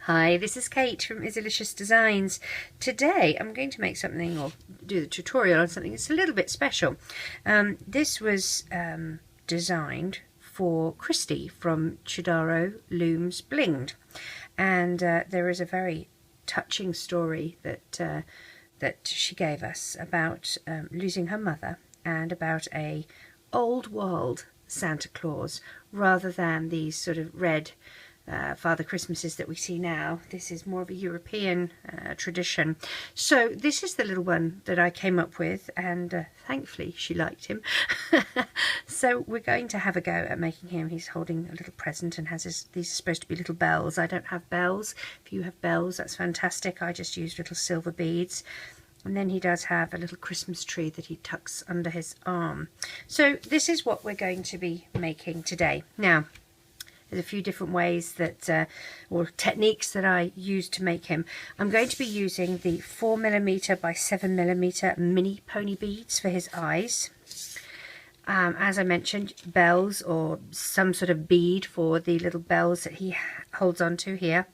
Hi, this is Kate from Izzalicious Designs. Today I'm going to make something, or do the tutorial on something that's a little bit special. This was designed for Christy from Rainbow Loom's Blinged, and there is a very touching story that she gave us about losing her mother and about a old world Santa Claus rather than these sort of red Father Christmases that we see now. This is more of a European tradition. So this is the little one that I came up with, and thankfully she liked him. So we're going to have a go at making him. He's holding a little present and has these are supposed to be little bells. I don't have bells. If you have bells, that's fantastic. I just use little silver beads. And then he does have a little Christmas tree that he tucks under his arm. So this is what we're going to be making today. Now, there's a few different ways that, or techniques that I use to make him. I'm going to be using the 4mm by 7mm mini pony beads for his eyes. As I mentioned, bells or some sort of bead for the little bells that he holds onto here.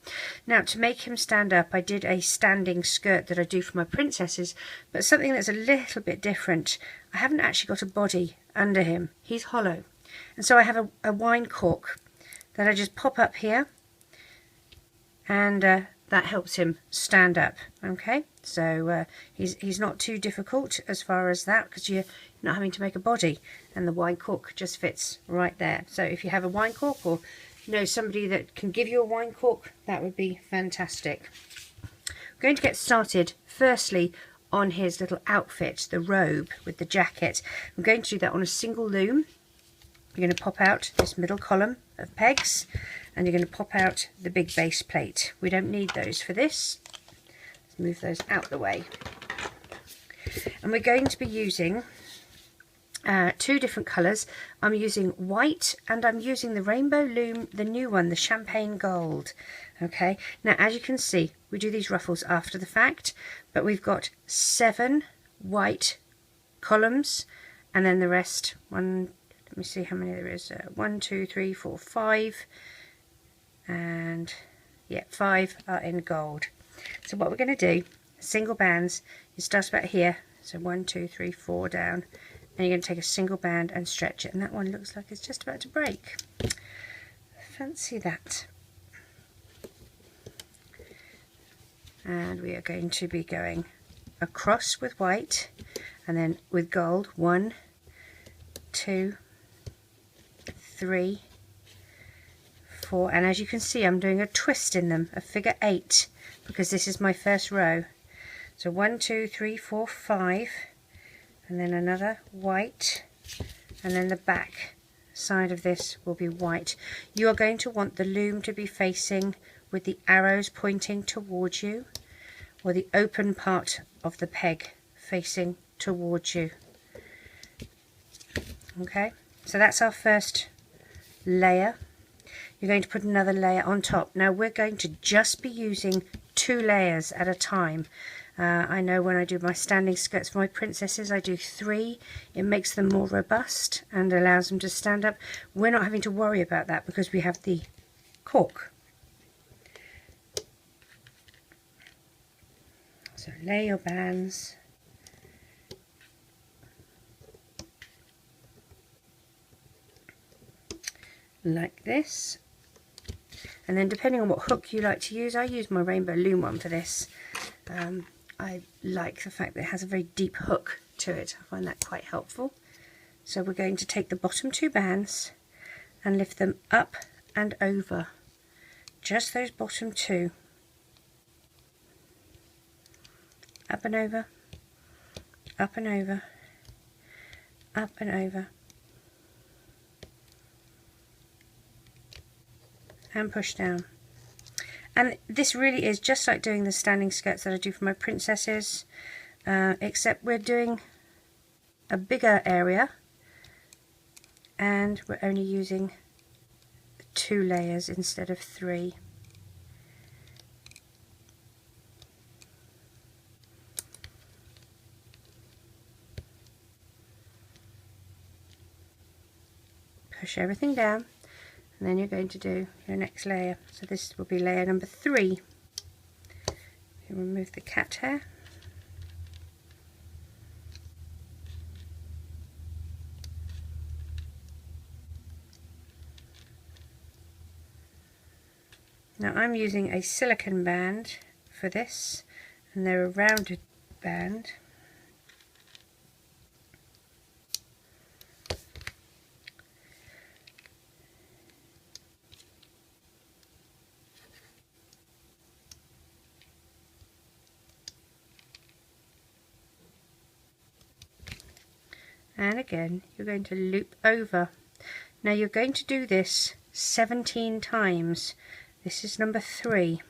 Now, to make him stand up, I did a standing skirt that I do for my princesses, but something that's a little bit different. I haven't actually got a body under him. He's hollow. And so I have a wine cork that I just pop up here, and that helps him stand up. Okay, so he's not too difficult as far as that, because you're not having to make a body, and the wine cork just fits right there. So if you have a wine cork, or know somebody that can give you a wine cork, that would be fantastic. I'm going to get started firstly on his little outfit, the robe with the jacket. I'm going to do that on a single loom. You're going to pop out this middle column of pegs, and you're going to pop out the big base plate. We don't need those for this. Let's move those out the way. And we're going to be using two different colours. I'm using white, and I'm using the Rainbow Loom, the new one, the champagne gold. Okay, now as you can see, we do these ruffles after the fact, but we've got 7 white columns, and then the rest, let me see how many there is. 1, 2, 3, 4, 5, and yeah, 5 are in gold. So what we're going to do, single bands, you start about here, so 1, 2, 3, 4 down, and you're going to take a single band and stretch it, and that one looks like it's just about to break. Fancy that. And we are going to be going across with white, and then with gold, 1, 2, 3, 4, and as you can see, I'm doing a twist in them, a figure 8, because this is my first row. So 1, 2, 3, 4, 5, and then another white, and then the back side of this will be white. You are going to want the loom to be facing with the arrows pointing towards you, or the open part of the peg facing towards you. Okay, so that's our first layer. You're going to put another layer on top. Now we're going to just be using 2 layers at a time. I know when I do my standing skirts for my princesses, I do 3. It makes them more robust and allows them to stand up. We're not having to worry about that because we have the cork. So lay your bands. Like this, and then depending on what hook you like to use, I use my Rainbow Loom one for this. I like the fact that it has a very deep hook to it. I find that quite helpful. So we're going to take the bottom 2 bands and lift them up and over, just those bottom 2, up and over, up and over, up and over, and push down. And this really is just like doing the standing skirts that I do for my princesses, except we're doing a bigger area and we're only using 2 layers instead of 3. Push everything down and then you're going to do your next layer. So this will be layer number 3. You remove the cat hair. Now I'm using a silicone band for this, and they're a rounded band. And again you're going to loop over. Now you're going to do this 17 times. This is number 3.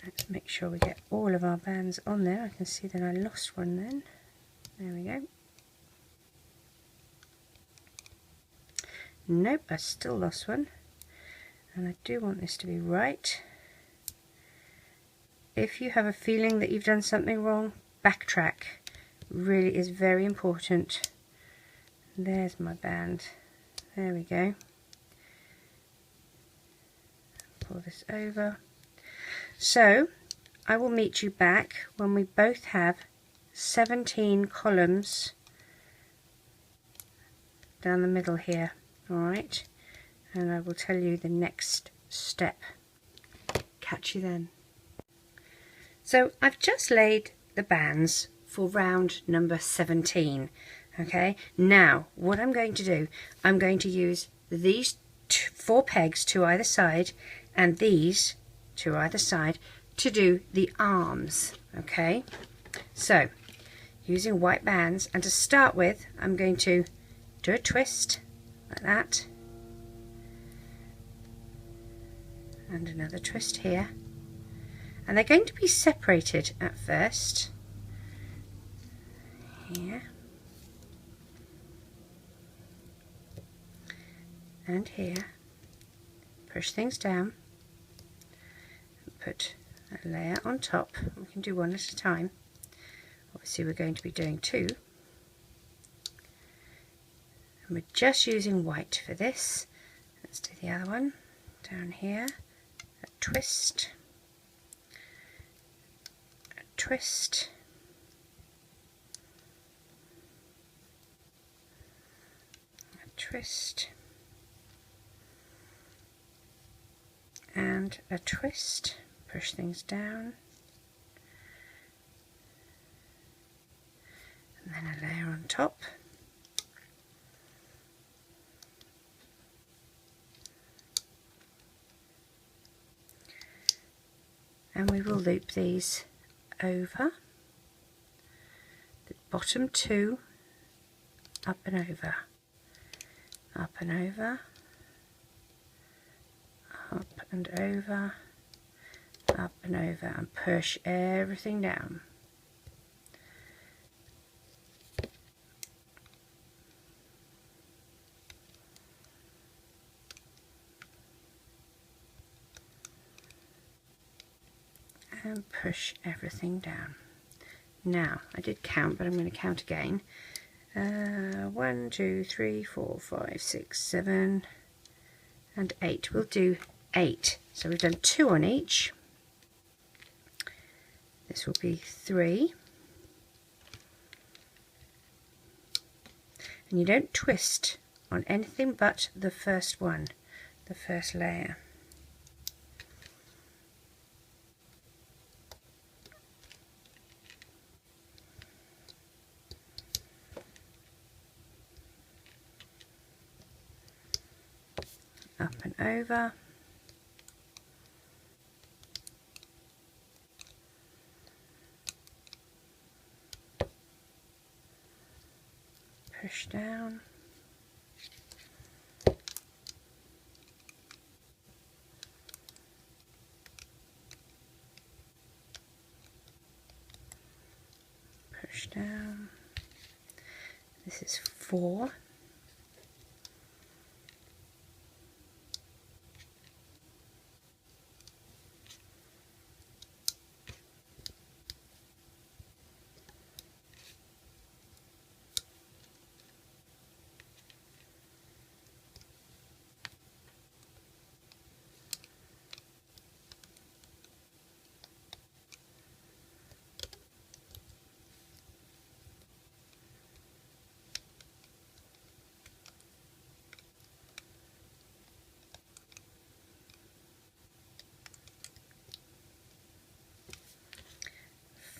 Let's make sure we get all of our bands on there. I can see that I lost one then. There we go. Nope, I still lost one. And I do want this to be right. If you have a feeling that you've done something wrong, backtrack. Really is very important. There's my band. There we go. Pull this over. So I will meet you back when we both have 17 columns down the middle here. Alright, and I will tell you the next step. Catch you then. So I've just laid the bands for round number 17. Okay, now what I'm going to do, I'm going to use these 4 pegs to either side and these to either side to do the arms. Okay, so using white bands, and to start with I'm going to do a twist like that, and another twist here, and they're going to be separated at first here and here. Push things down and put a layer on top. We can do one at a time. Obviously we're going to be doing 2, and we're just using white for this. Let's do the other one down here. A twist, a twist, a twist, and a twist. Push things down, and then a layer on top. And we will loop these over the bottom 2, up and over, up and over, up and over, up and over, and push everything down. And push everything down. Now, I did count, but I'm going to count again. 1, 2, 3, 4, 5, 6, 7, and 8. We'll do 8. So we've done 2 on each. This will be 3. And you don't twist on anything but the first one, the first layer. Up and over, push down, push down. This is 4.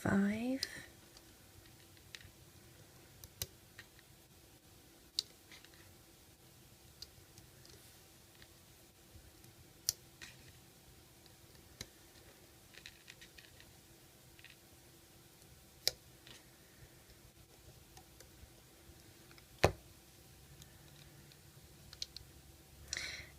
5.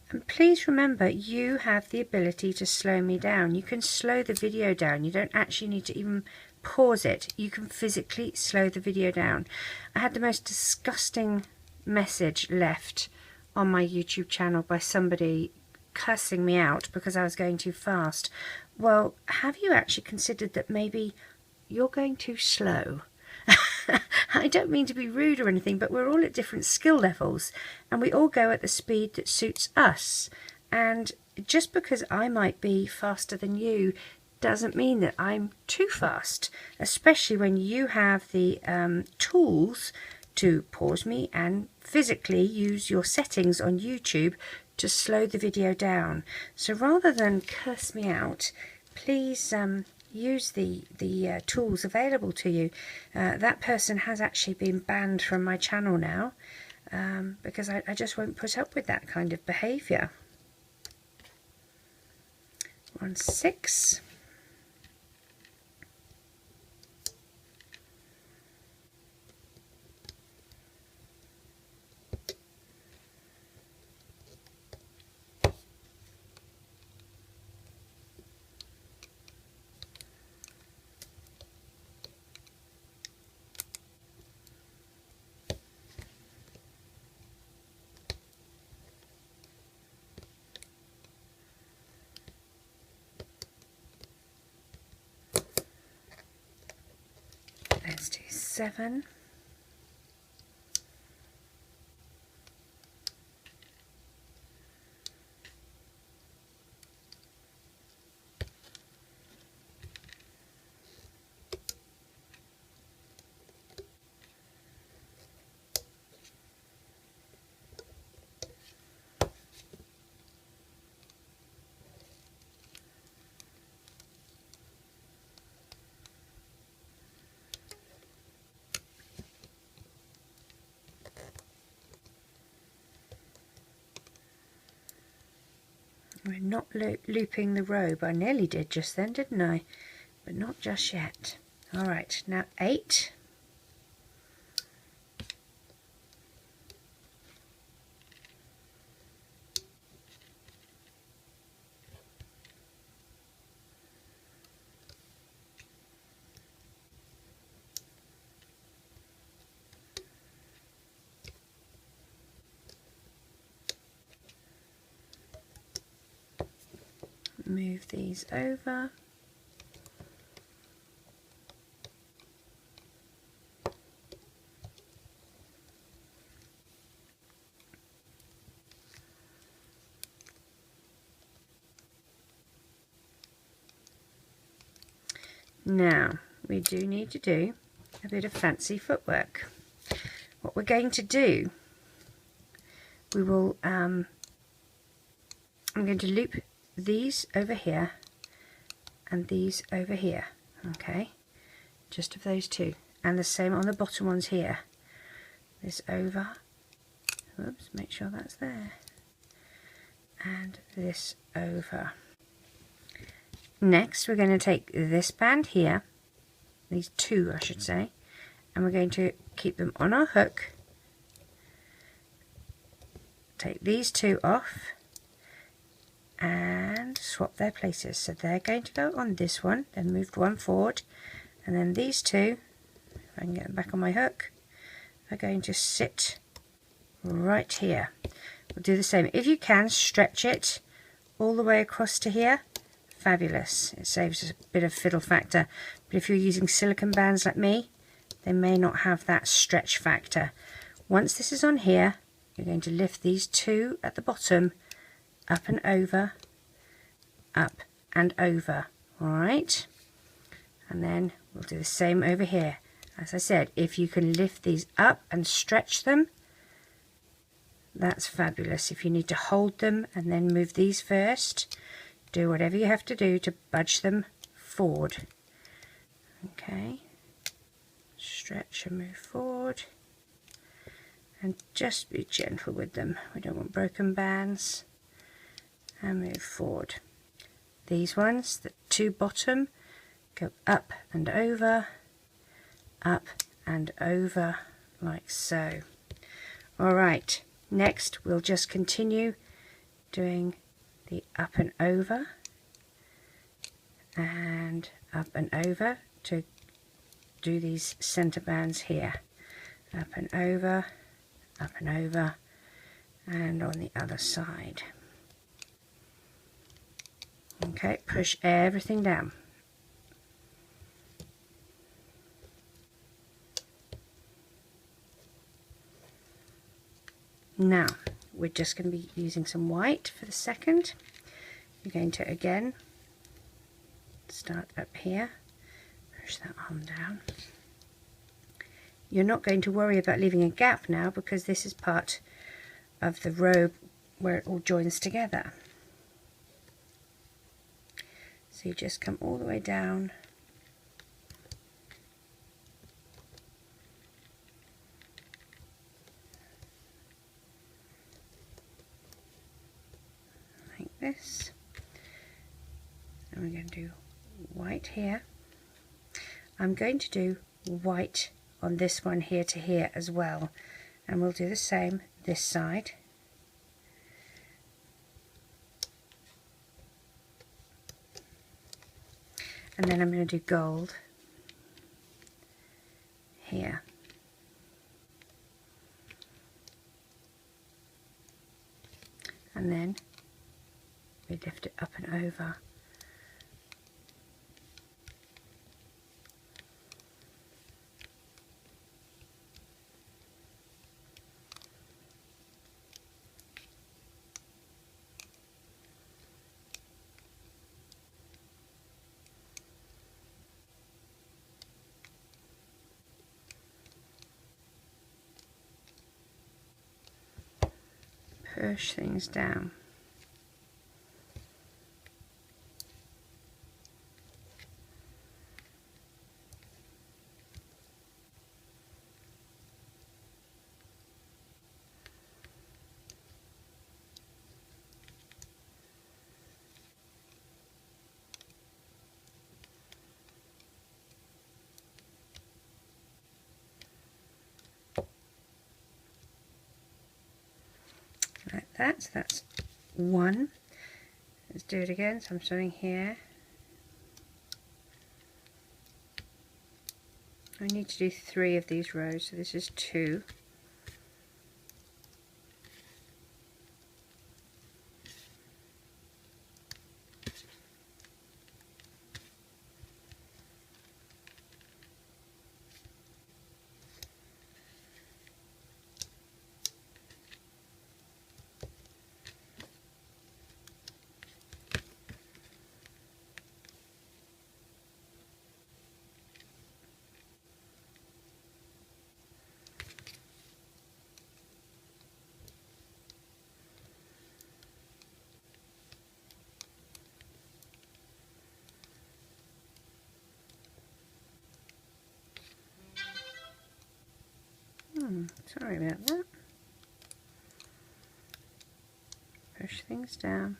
And please remember, you have the ability to slow me down. You can slow the video down. You don't actually need to even pause it. You can physically slow the video down. I had the most disgusting message left on my YouTube channel by somebody cussing me out because I was going too fast. Well, have you actually considered that maybe you're going too slow? I don't mean to be rude or anything, but we're all at different skill levels and we all go at the speed that suits us. And just because I might be faster than you doesn't mean that I'm too fast, especially when you have the tools to pause me and physically use your settings on YouTube to slow the video down. So rather than curse me out, please use the tools available to you. That person has actually been banned from my channel now because I just won't put up with that kind of behaviour. 1, 6. Let's do 7. We're not looping the robe. I nearly did just then, didn't I? But not just yet. Alright, now 8. Move these over. Now, we do need to do a bit of fancy footwork. What we're going to do, we will, I'm going to loop these over here and these over here, okay, just of those two, and the same on the bottom ones here. This over, whoops, make sure that's there, and this over. Next we're going to take this band here, these two I should say, and we're going to keep them on our hook, take these two off and swap their places. So they're going to go on this one, then moved one forward, and then these two, if I can get them back on my hook, are going to sit right here. We'll do the same. If you can, stretch it all the way across to here. Fabulous. It saves a bit of fiddle factor. But if you're using silicone bands like me, they may not have that stretch factor. Once this is on here, you're going to lift these two at the bottom up and over, up and over. Alright, and then we'll do the same over here. As I said, if you can lift these up and stretch them, that's fabulous. If you need to hold them and then move these first, do whatever you have to do to budge them forward. Okay, stretch and move forward, and just be gentle with them. We don't want broken bands. And move forward. These ones, the two bottom, go up and over, like so. Alright, next we'll just continue doing the up and over and up and over to do these center bands here. Up and over, and on the other side. Okay, push everything down. Now, we're just going to be using some white for the second. You're going to again start up here, push that arm down. You're not going to worry about leaving a gap now because this is part of the robe where it all joins together. So you just come all the way down, like this, and we're going to do white here. I'm going to do white on this one here to here as well, and we'll do the same this side. And then I'm going to do gold here. And then we lift it up and over. Push things down. Like that, so that's one. Let's do it again. So I'm starting here. I need to do 3 of these rows, so this is 2. Sorry about that. Push things down.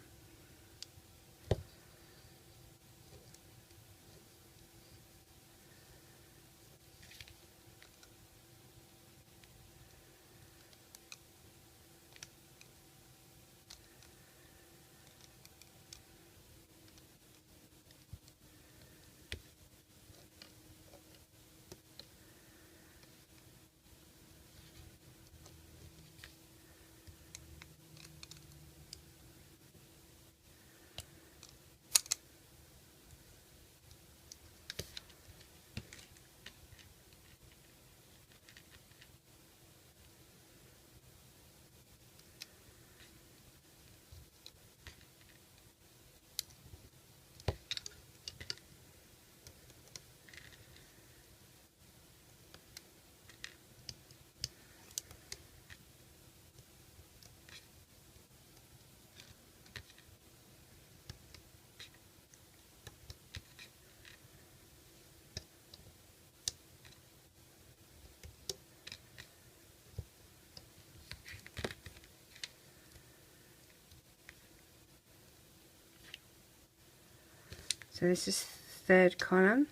So this is third column,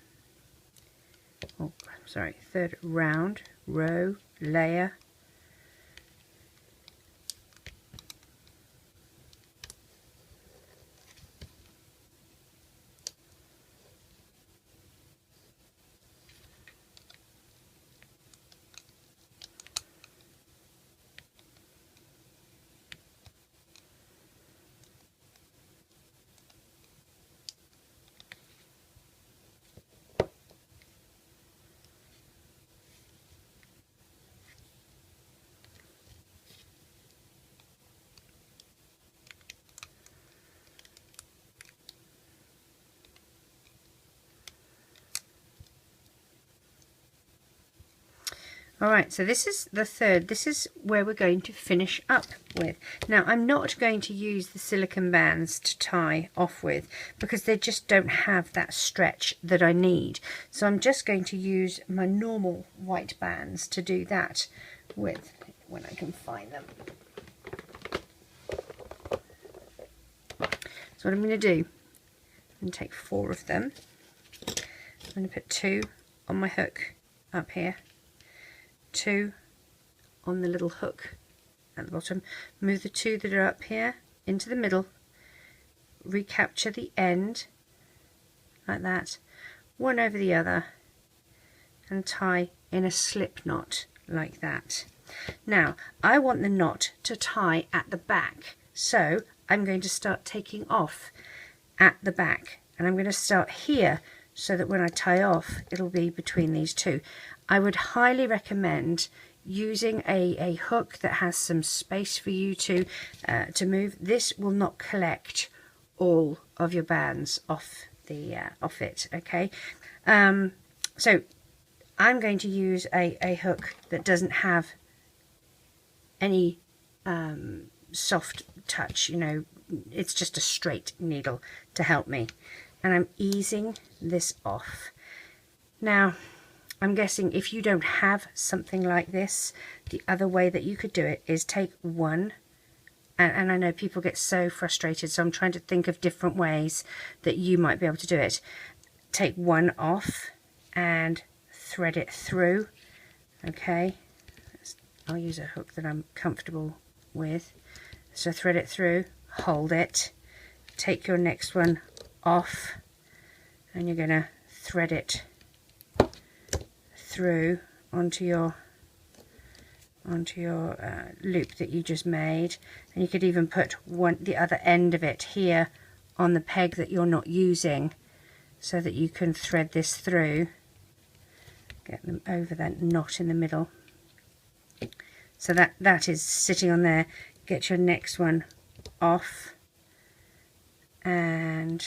oh sorry, third round, row, layer, Alright, so this is the third. This is where we're going to finish up with. Now, I'm not going to use the silicone bands to tie off with because they just don't have that stretch that I need. So I'm just going to use my normal white bands to do that with when I can find them. So what I'm going to do, I'm going to take 4 of them. I'm going to put 2 on my hook up here. 2 on the little hook at the bottom, move the 2 that are up here into the middle, recapture the end like that, one over the other, and tie in a slip knot like that. Now I want the knot to tie at the back, so I'm going to start taking off at the back, and I'm going to start here so that when I tie off it'll be between these two. I would highly recommend using a hook that has some space for you to move. This will not collect all of your bands off it. Okay, so I'm going to use a hook that doesn't have any soft touch. You know, it's just a straight needle to help me, and I'm easing this off. Now I'm guessing if you don't have something like this, the other way that you could do it is take one, and I know people get so frustrated, so I'm trying to think of different ways that you might be able to do it. Take one off and thread it through. Okay, I'll use a hook that I'm comfortable with. So thread it through, hold it, take your next one off, and you're going to thread it through onto your loop that you just made. And you could even put the other end of it here on the peg that you're not using, so that you can thread this through, get them over that knot in the middle. So that is sitting on there. Get your next one off and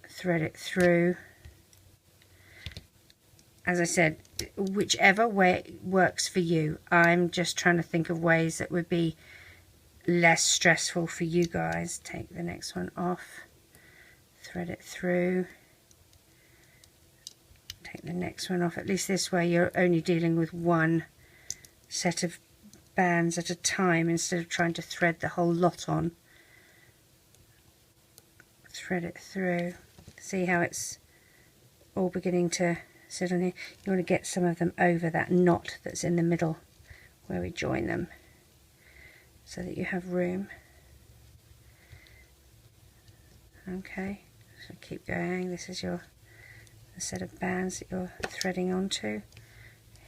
thread it through. As I said, whichever way works for you. I'm just trying to think of ways that would be less stressful for you guys. Take the next one off, thread it through, take the next one off. At least this way you're only dealing with one set of bands at a time instead of trying to thread the whole lot on. Thread it through. See how it's all beginning to sit on here? You want to get some of them over that knot that's in the middle where we join them, so that you have room. Okay, so keep going. This is the set of bands that you're threading onto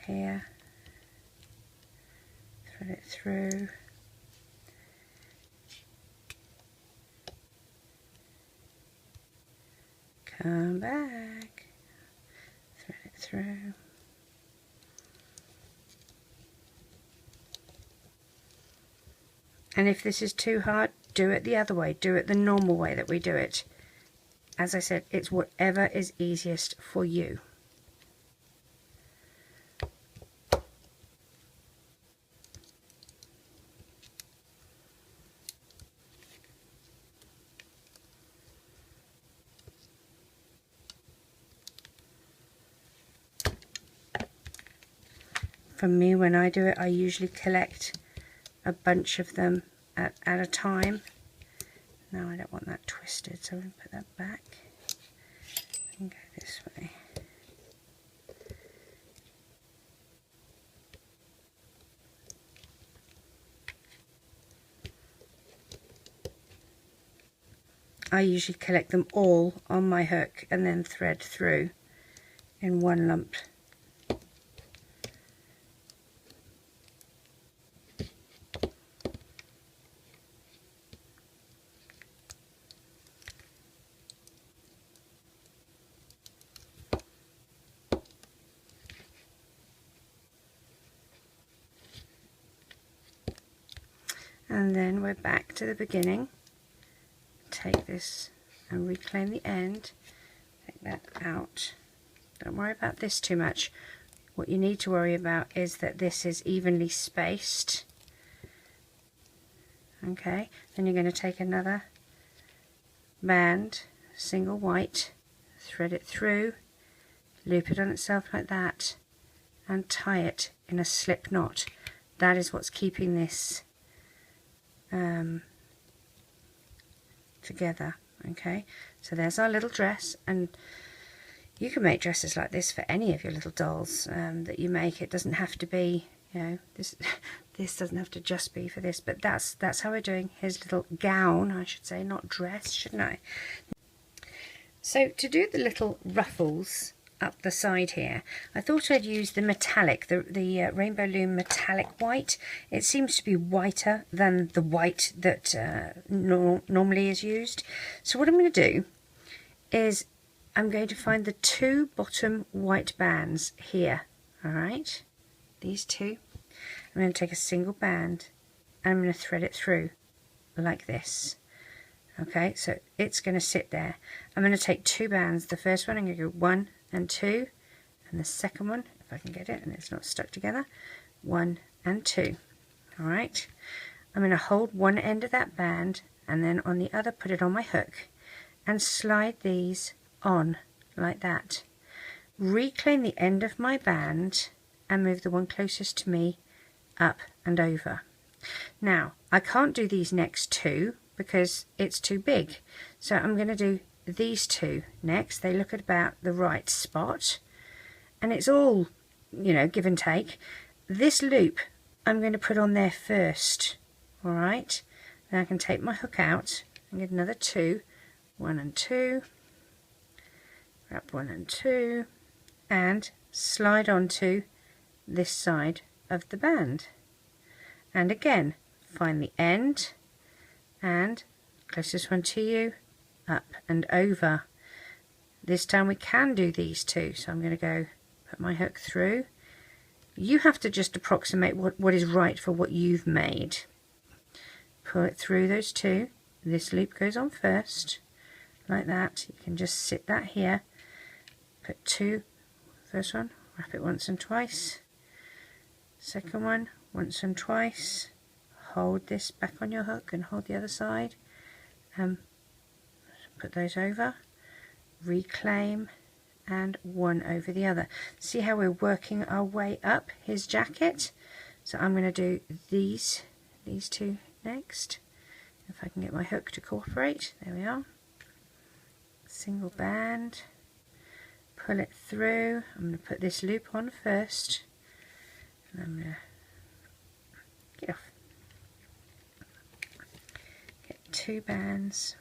here. Thread it through. Come back. Thread it through. And if this is too hard, do it the other way. Do it the normal way that we do it. As I said, it's whatever is easiest for you. For me, when I do it, I usually collect a bunch of them at a time. Now I don't want that twisted, so I'm going to put that back and go this way. I usually collect them all on my hook and then thread through in one lump. And then we're back to the beginning. Take this and reclaim the end, take that out. Don't worry about this too much. What you need to worry about is that this is evenly spaced. Okay, then you're going to take another band, single white, thread it through, loop it on itself like that, and tie it in a slip knot. That is what's keeping this together. Okay, so there's our little dress, and you can make dresses like this for any of your little dolls that you make. It doesn't have to be, you know, this doesn't have to just be for this, but that's how we're doing his little gown, I should say, not dress, shouldn't I? So to do the little ruffles up the side here, I thought I'd use the metallic, the Rainbow Loom metallic white. It seems to be whiter than the white that normally is used. So what I'm going to do is I'm going to find the two bottom white bands here. Alright, these two. I'm going to take a single band and I'm going to thread it through like this. Okay, so it's going to sit there. I'm going to take two bands. The first one I'm going to go 1 and 2, and the second one, if I can get it and it's not stuck together, 1 and 2. Alright, I'm going to hold one end of that band and then on the other put it on my hook and slide these on like that. Reclaim the end of my band and move the one closest to me up and over. Now I can't do these next two because it's too big, so I'm going to do these two next. They look at about the right spot, and it's all, you know, give and take. This loop I'm going to put on there first. Alright, then I can take my hook out and get another 2, 1 and 2, wrap 1 and 2, and slide onto this side of the band. And again, find the end and closest one to you, up and over. This time we can do these two, so I'm going to go put my hook through. You have to just approximate what is right for what you've made. Pull it through those two. This loop goes on first, like that. You can just sit that here. Put two, first one, wrap it once and twice. Second one, once and twice. Hold this back on your hook and hold the other side. Put those over, reclaim, and one over the other. See how we're working our way up his jacket? So I'm going to do these two next. If I can get my hook to cooperate, there we are. Single band, pull it through. I'm going to put this loop on first, and I'm going to get off. Get two bands.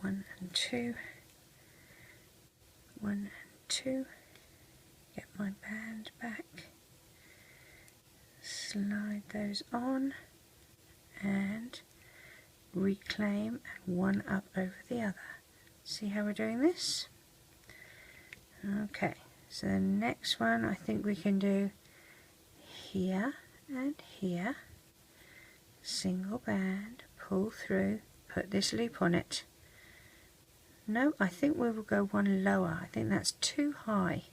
1 and 2, 1 and 2, get my band back, slide those on and reclaim, and one up over the other. See how we're doing this? Okay, so the next one I think we can do here and here, single band, pull through, put this loop on it. No, I think we will go one lower. I think that's too high.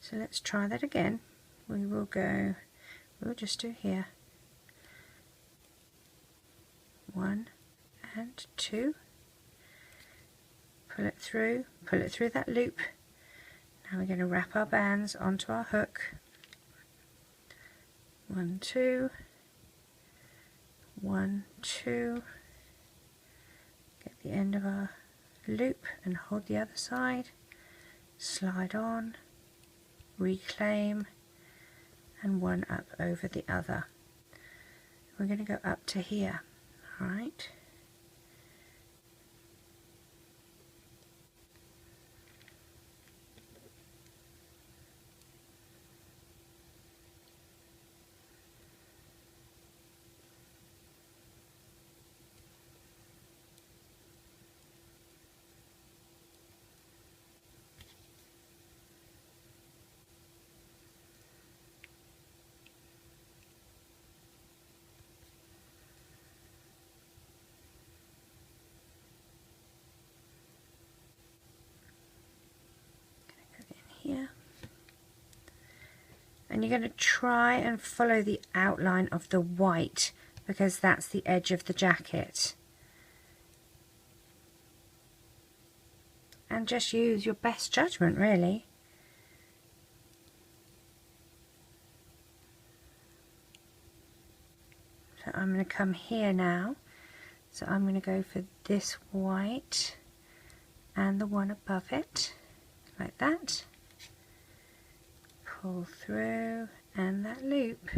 So let's try that again. We'll just do here. 1 and 2. Pull it through that loop. Now we're going to wrap our bands onto our hook. 1, 2, 1, 2, get the end of our loop and hold the other side, slide on, reclaim, and one up over the other. We're going to go up to here, alright? Here. And you're going to try and follow the outline of the white because that's the edge of the jacket. And just use your best judgment, really. So I'm going to come here now. So I'm going to go for this white and the one above it, like that. Pull through and that loop.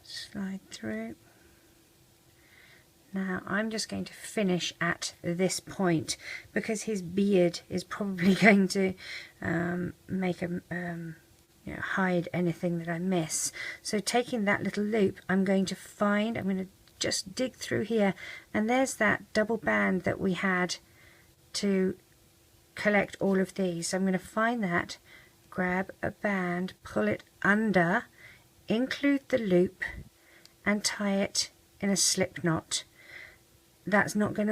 Slide through. Now I'm just going to finish at this point because his beard is probably going to make a hide anything that I miss. So taking that little loop, I'm going to just dig through here, and there's that double band that we had to collect all of these. So I'm going to find that, grab a band, pull it under, include the loop, and tie it in a slip knot. You're not going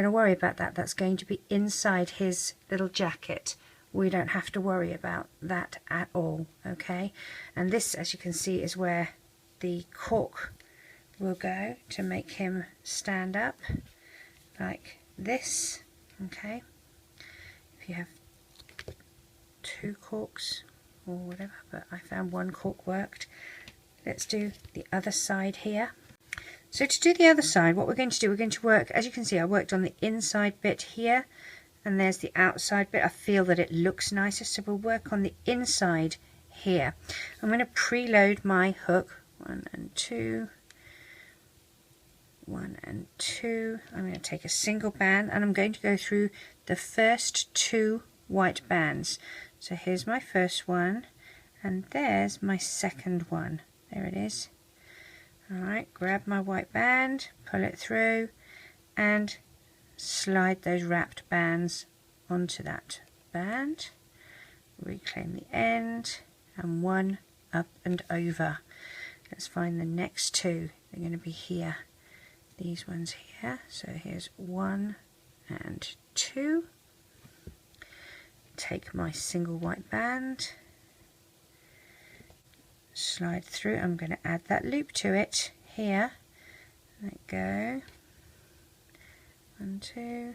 to worry about that. That's going to be inside his little jacket. We don't have to worry about that at all, okay? And this, as you can see, is where the cork will go to make him stand up like this, okay? If you have 2 corks or whatever, but I found 1 cork worked. Let's do the other side here. So to do the other side, what we're going to do, we're going to work, as you can see, I worked on the inside bit here, and there's the outside bit. I feel that it looks nicer, so we'll work on the inside here. I'm going to preload my hook, 1 and 2, 1 and 2. I'm going to take a single band and I'm going to go through the first 2 white bands. So here's my first one and there's my second one. There it is. Alright, grab my white band, pull it through and slide those wrapped bands onto that band, reclaim the end, and 1 up and over. Let's find the next 2. They're going to be here, these ones here. So here's 1 and 2. Take my single white band, slide through. I'm going to add that loop to it here. Let it go. 1, 2.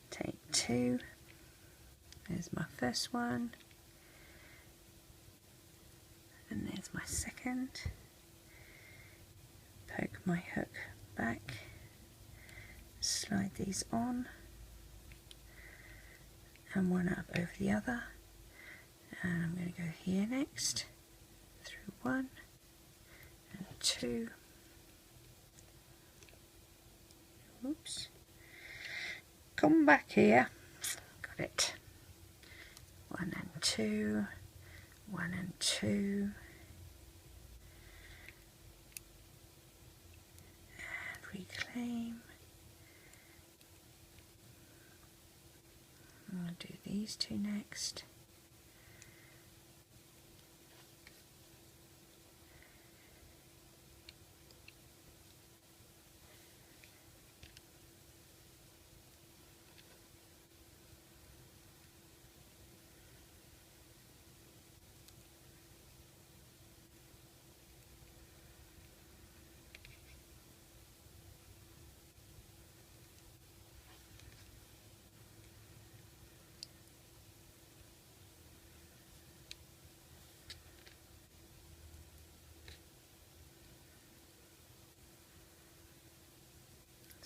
Take 2, there's my first one, and there's my second. Poke my hook back, slide these on, and one up over the other, and I'm going to go here next through 1 and 2. Oops, come back here, got it. 1 and 2, 1 and 2, and reclaim. I'll do these two next.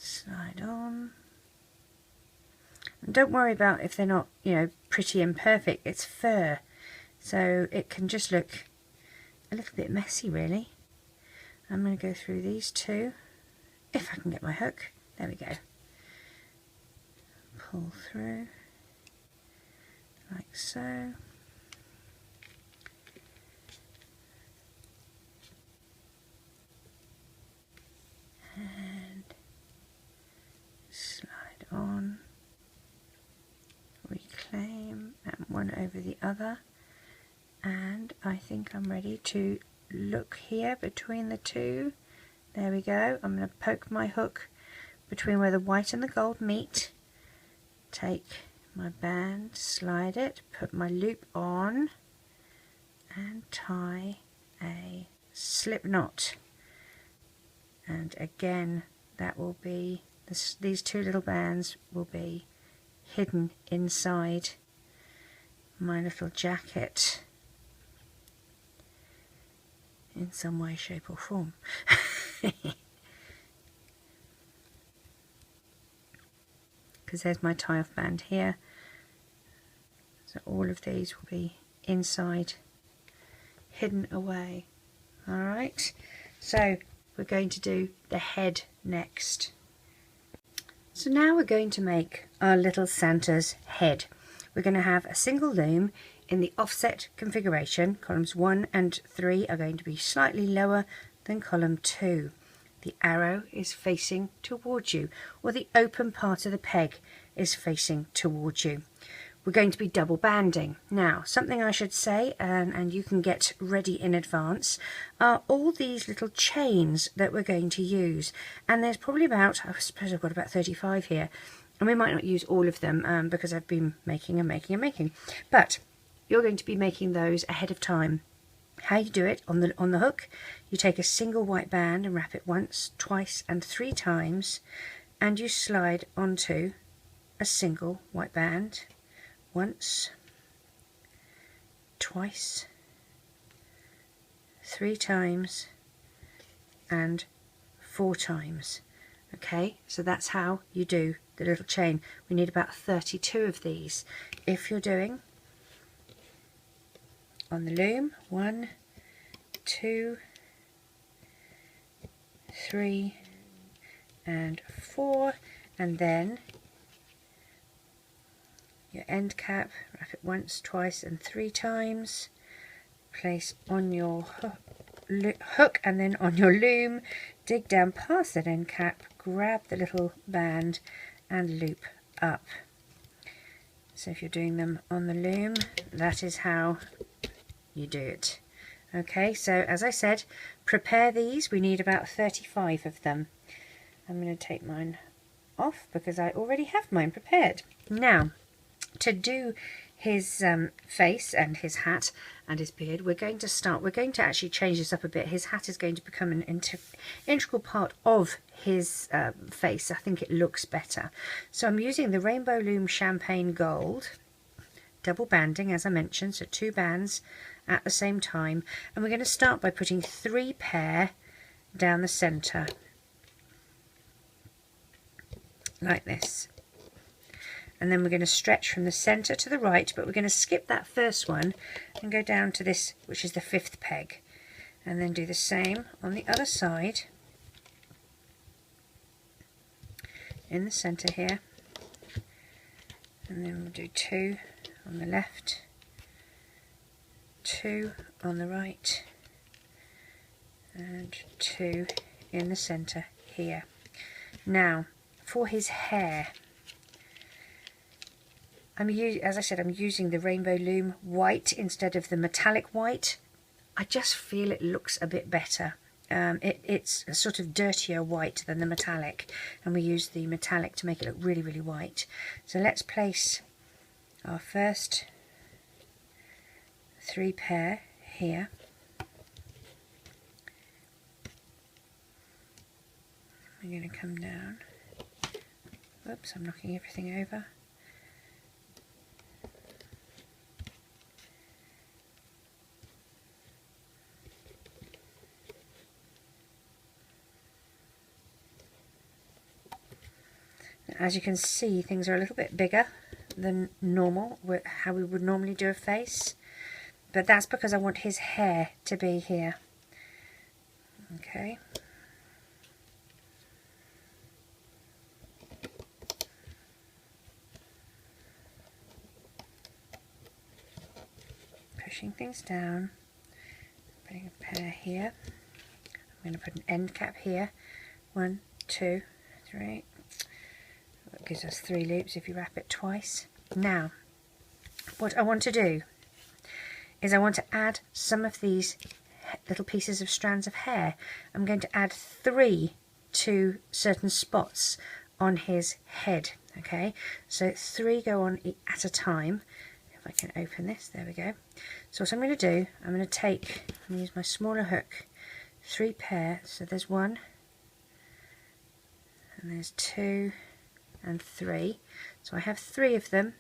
Slide on. And don't worry about if they're not, you know, pretty and perfect. It's fur, so it can just look a little bit messy, really. I'm going to go through these two, if I can get my hook. There we go. Pull through, like so. And slide on, reclaim, and one over the other, and I think I'm ready to look here between the two. There we go. I'm going to poke my hook between where the white and the gold meet, take my band, slide it, put my loop on, and tie a slip knot. And again, that will be these two little bands will be hidden inside my little jacket in some way, shape or form. Because there's my tie-off band here, so all of these will be inside, hidden away. Alright, so we're going to do the head next. So now we're going to make our little Santa's head. We're going to have a single loom in the offset configuration. Columns 1 and 3 are going to be slightly lower than column 2. The arrow is facing towards you, or the open part of the peg is facing towards you. We're going to be double banding. Now, something I should say, and you can get ready in advance, are all these little chains that we're going to use. And there's probably about, I suppose I've got about 35 here, and we might not use all of them because I've been making and making and making. But you're going to be making those ahead of time. How you do it on the hook, you take a single white band and wrap it once, twice and 3 times, and you slide onto a single white band once, twice, 3 times and 4 times. Okay, so that's how you do the little chain. We need about 32 of these. If you're doing on the loom 1, 2, 3 and 4, and then your end cap, wrap it once, twice and 3 times, place on your hook and then on your loom, dig down past that end cap, grab the little band and loop up. So if you're doing them on the loom, that is how you do it. Okay, so as I said, prepare these. We need about 35 of them. I'm going to take mine off because I already have mine prepared. Now, to do his face and his hat and his beard, we're going to actually change this up a bit. His hat is going to become an integral part of his face. I think it looks better. So I'm using the Rainbow Loom Champagne Gold, double banding as I mentioned, so 2 bands at the same time, and we're going to start by putting 3 pair down the center like this. and then we're going to stretch from the center to the right, but we're going to skip that first one and go down to this, which is the 5th peg, and then do the same on the other side in the center here, and then we'll do 2 on the left, 2 on the right, and 2 in the center here. Now for his hair, as I said, I'm using the Rainbow Loom white instead of the metallic white. I just feel it looks a bit better. It's a sort of dirtier white than the metallic, and we use the metallic to make it look really, really white. So let's place our first 3 pair here. We're going to come down. Whoops, I'm knocking everything over. As you can see, things are a little bit bigger than normal, how we would normally do a face, but that's because I want his hair to be here. Okay. Pushing things down, putting a pair here. I'm going to put an end cap here. 1, 2, 3. That gives us 3 loops if you wrap it twice. Now, what I want to do is I want to add some of these little pieces of strands of hair. I'm going to add 3 to certain spots on his head. Okay, so 3 go on at a time. If I can open this, there we go. So what I'm going to do, I'm going to use my smaller hook, 3 pair. So there's 1, and there's 2, and 3. So I have 3 of them.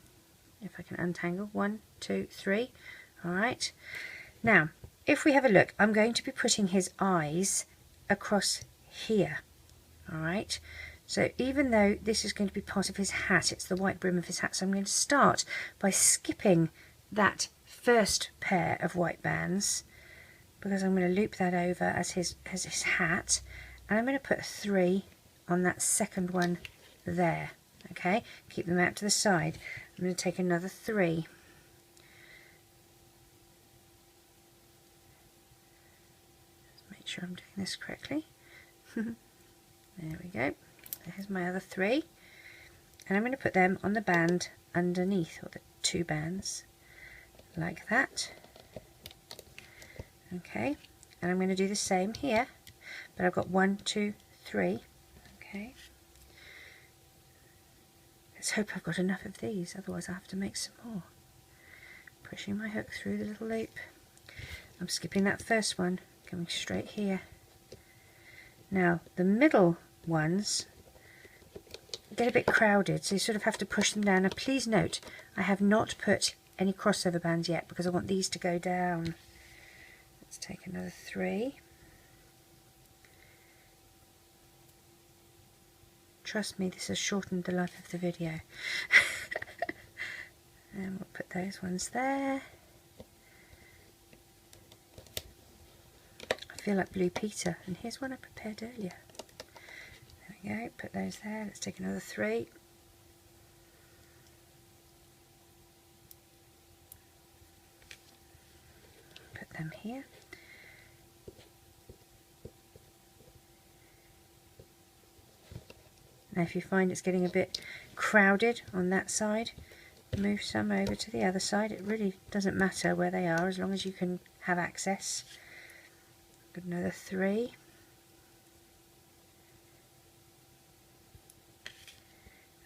If I can untangle, 1, 2, 3. All right. Now, if we have a look, I'm going to be putting his eyes across here. All right. So even though this is going to be part of his hat, it's the white brim of his hat, so I'm going to start by skipping that first pair of white bands, because I'm going to loop that over as his hat, and I'm going to put 3 on that second one there. Okay, keep them out to the side. I'm going to take another 3. Let's make sure I'm doing this correctly. There we go. Here's my other 3, and I'm going to put them on the band underneath, or the 2 bands, like that. Okay, and I'm going to do the same here, but I've got 1, 2, 3. Okay, let's hope I've got enough of these, otherwise I have to make some more. Pushing my hook through the little loop. I'm skipping that first one, coming straight here. Now the middle ones get a bit crowded, so you sort of have to push them down. Now please note, I have not put any crossover bands yet because I want these to go down. Let's take another 3. Trust me, this has shortened the life of the video. And we'll put those ones there. I feel like Blue Peter, and here's one I prepared earlier. There we go, put those there. Let's take another 3. Put them here. Now if you find it's getting a bit crowded on that side, move some over to the other side. It really doesn't matter where they are as long as you can have access. Got another 3.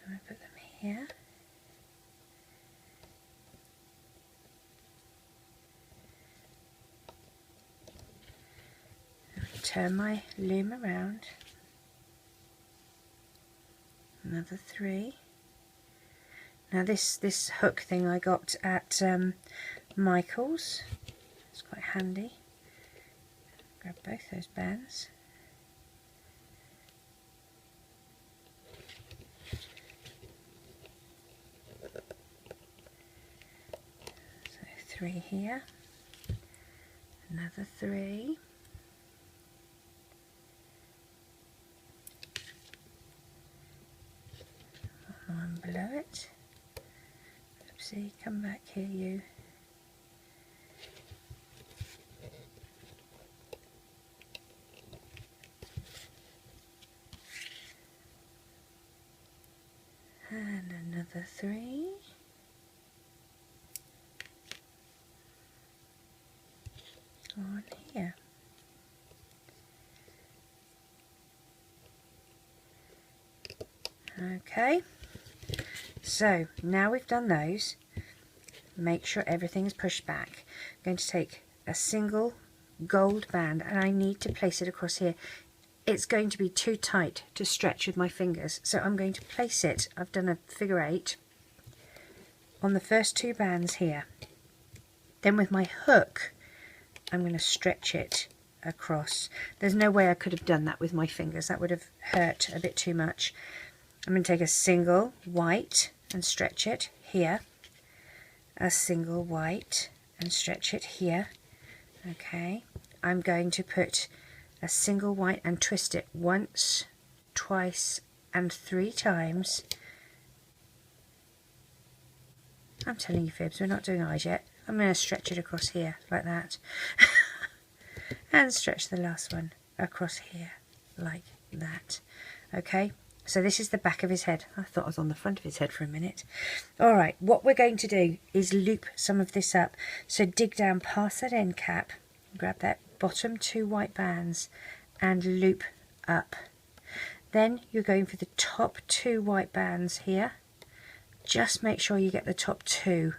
I put them here. Turn my loom around. Another 3. Now this hook thing I got at Michael's. It's quite handy. Grab both those bands. 3 here, another 3, one below it. Oopsie, come back here you. And another 3. On here. Okay, so now we've done those, make sure everything is pushed back. I'm going to take a single gold band and I need to place it across here. It's going to be too tight to stretch with my fingers, so I'm going to place it, I've done a figure 8, on the first 2 bands here. Then with my hook, I'm going to stretch it across. There's no way I could have done that with my fingers, that would have hurt a bit too much. I'm going to take a single white and stretch it here, a single white and stretch it here. Okay, I'm going to put a single white and twist it once, twice and 3 times. I'm telling you fibs, we're not doing eyes yet. I'm going to stretch it across here like that and stretch the last one across here like that. Okay, so this is the back of his head. I thought I was on the front of his head for a minute. Alright, what we're going to do is loop some of this up. So dig down past that end cap, grab that bottom 2 white bands and loop up. Then you're going for the top 2 white bands here. Just make sure you get the top 2.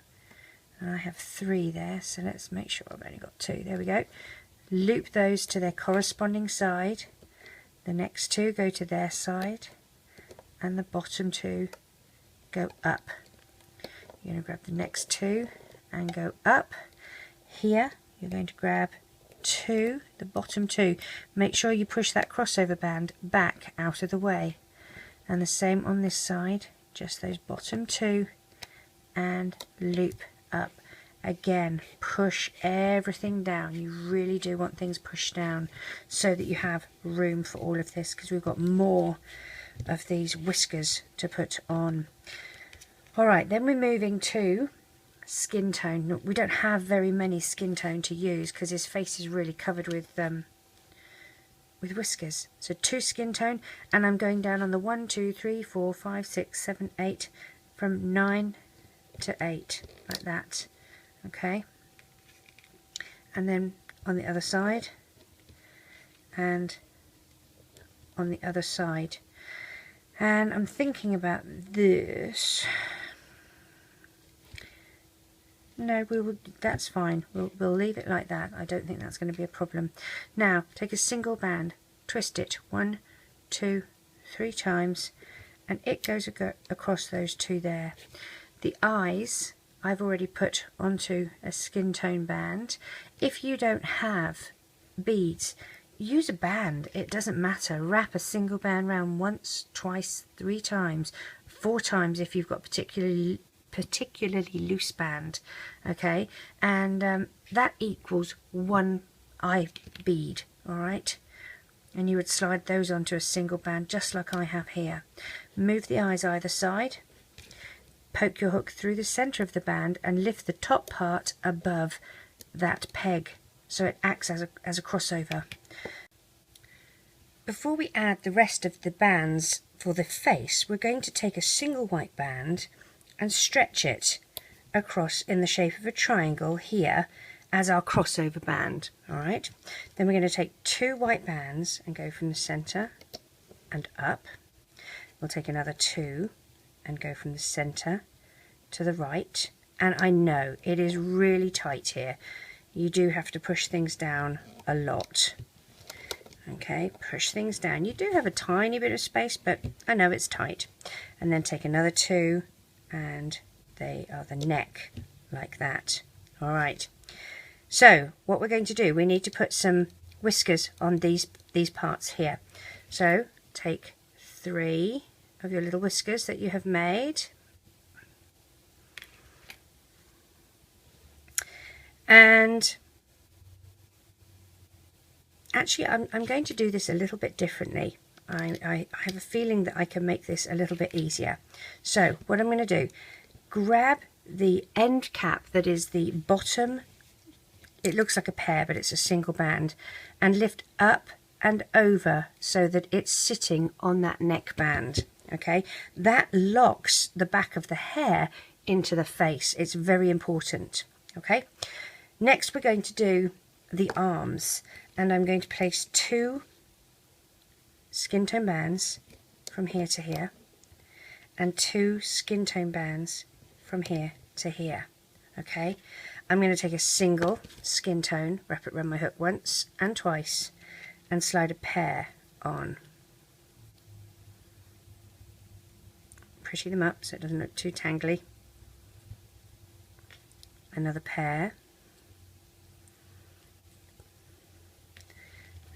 And I have 3 there, so let's make sure I've only got 2. There we go. Loop those to their corresponding side. The next 2 go to their side. And the bottom 2 go up. You're going to grab the next 2 and go up. Here you're going to grab 2, the bottom 2. Make sure you push that crossover band back out of the way. And the same on this side, just those bottom 2 and loop up. Again, push everything down. You really do want things pushed down so that you have room for all of this, because we've got more of these whiskers to put on. Alright, then we're moving to skin tone. We don't have very many skin tone to use because his face is really covered with whiskers. So 2 skin tone, and I'm going down on the 1, 2, 3, 4, 5, 6, 7, 8, from 9 to 8, like that. Okay, and then on the other side, and on the other side. And I'm thinking about this. No, that's fine. We'll leave it like that. I don't think that's going to be a problem. Now, take a single band, twist it 1, 2, 3 times, and it goes across those 2 there. The eyes I've already put onto a skin tone band. If you don't have beads, use a band. It doesn't matter. Wrap a single band round once, twice, 3 times, 4 times if you've got particularly loose band. Okay, and that equals 1 eye bead. All right, and you would slide those onto a single band just like I have here. Move the eyes either side. Poke your hook through the center of the band and lift the top part above that peg so it acts as a crossover. Before we add the rest of the bands for the face, we're going to take a single white band and stretch it across in the shape of a triangle here as our crossover band. Alright, then we're going to take 2 white bands and go from the center and up. We'll take another 2 and go from the center to the right. And I know it is really tight here. You do have to push things down a lot. Okay, push things down. You do have a tiny bit of space, but I know it's tight. And then take another 2 and they are the neck like that. Alright, so what we're going to do, we need to put some whiskers on these parts here. So take 3 of your little whiskers that you have made, And actually I'm going to do this a little bit differently. I have a feeling that I can make this a little bit easier. So what I'm going to do, grab the end cap that is the bottom, it looks like a pear but it's a single band, and lift up and over so that it's sitting on that neck band. Okay, that locks the back of the hair into the face. It's very important. Okay, next we're going to do the arms, and I'm going to place 2 skin tone bands from here to here and 2 skin tone bands from here to here. Okay, I'm going to take a single skin tone, wrap it around my hook once and twice, and slide a pair on. Pretty them up so it doesn't look too tangly. Another pair,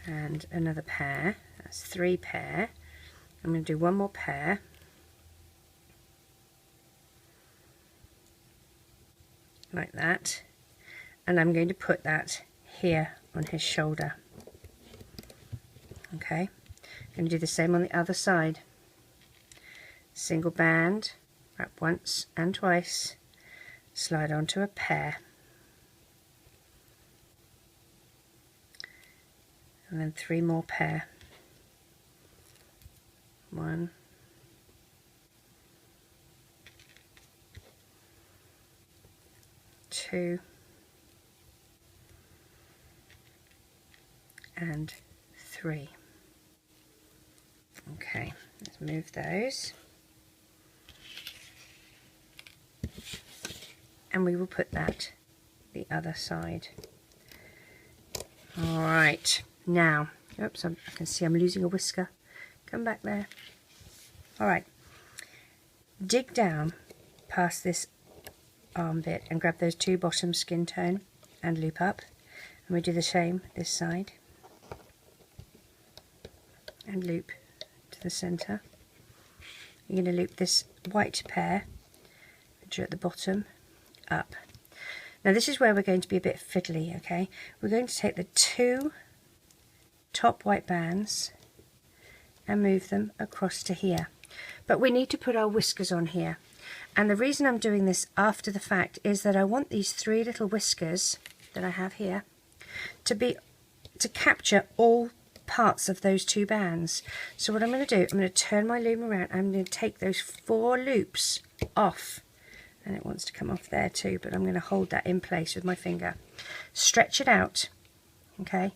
and another pair. That's 3 pair. I'm going to do 1 more pair, like that, and I'm going to put that here on his shoulder. Okay, I'm going to do the same on the other side. Single band, wrap once and twice, slide onto a pair, and then 3 more pair. 1, 2, and 3. Okay, let's move those. And we will put that the other side. All right, now, oops, I can see I'm losing a whisker. Come back there. All right, dig down past this arm bit and grab those 2 bottom skin tone and loop up. And we do the same this side. And loop to the center. You're going to loop this white pair, which are at the bottom, up. Now this is where we're going to be a bit fiddly, okay? We're going to take the 2 top white bands and move them across to here. But we need to put our whiskers on here. And the reason I'm doing this after the fact is that I want these 3 little whiskers that I have here to capture all parts of those 2 bands. So what I'm going to do, I'm going to turn my loom around. I'm going to take those 4 loops off. And it wants to come off there too, but I'm going to hold that in place with my finger. Stretch it out, okay,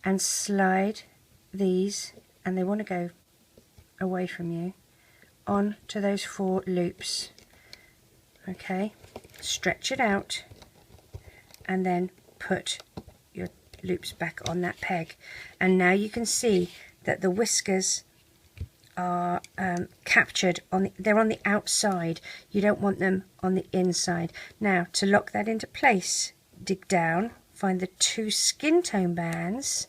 and slide these, and they want to go away from you, on to those 4 loops. Okay, stretch it out, and then put your loops back on that peg. And now you can see that the whiskers are captured on they're on the outside. You don't want them on the inside. Now to lock that into place, dig down, find the 2 skin tone bands,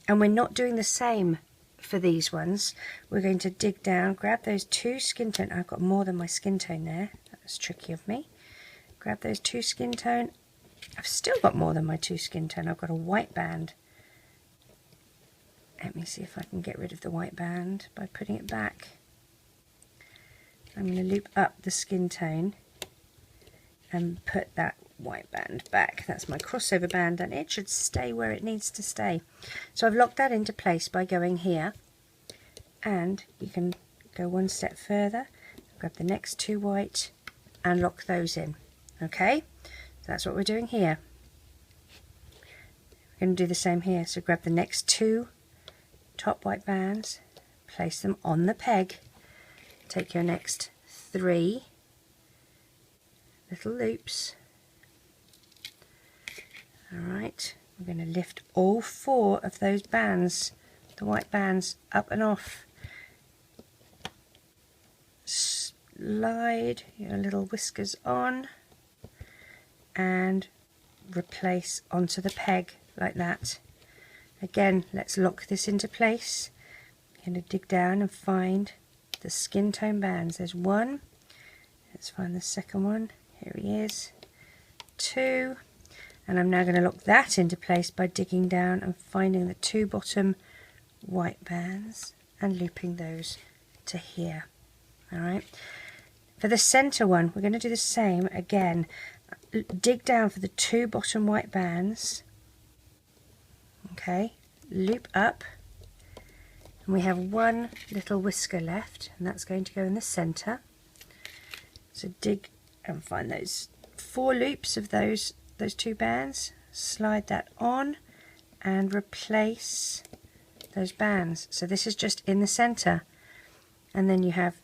and we're not doing the same for these ones. We're going to dig down, grab those 2 skin tone. I've got more than my skin tone there. That was tricky of me. Grab those 2 skin tone. I've still got more than my 2 skin tone. I've got a white band. Let me see if I can get rid of the white band by putting it back. I'm going to loop up the skin tone and put that white band back. That's my crossover band, and it should stay where it needs to stay. So I've locked that into place by going here, and you can go 1 step further, grab the next 2 white and lock those in. Okay, so that's what we're doing here. We're going to do the same here. So grab the next 2 top white bands, place them on the peg, take your next 3 little loops. Alright, we're going to lift all 4 of those bands, the white bands, up and off. Slide your little whiskers on and replace onto the peg like that. Again, let's lock this into place. I'm going to dig down and find the skin tone bands. There's 1. Let's find the second one. Here he is. 2. And I'm now going to lock that into place by digging down and finding the 2 bottom white bands and looping those to here. Alright, for the center one we're going to do the same again. Dig down for the 2 bottom white bands, okay, loop up, and we have 1 little whisker left, and that's going to go in the center. So dig and find those 4 loops of those 2 bands, slide that on and replace those bands. So this is just in the center, and then you have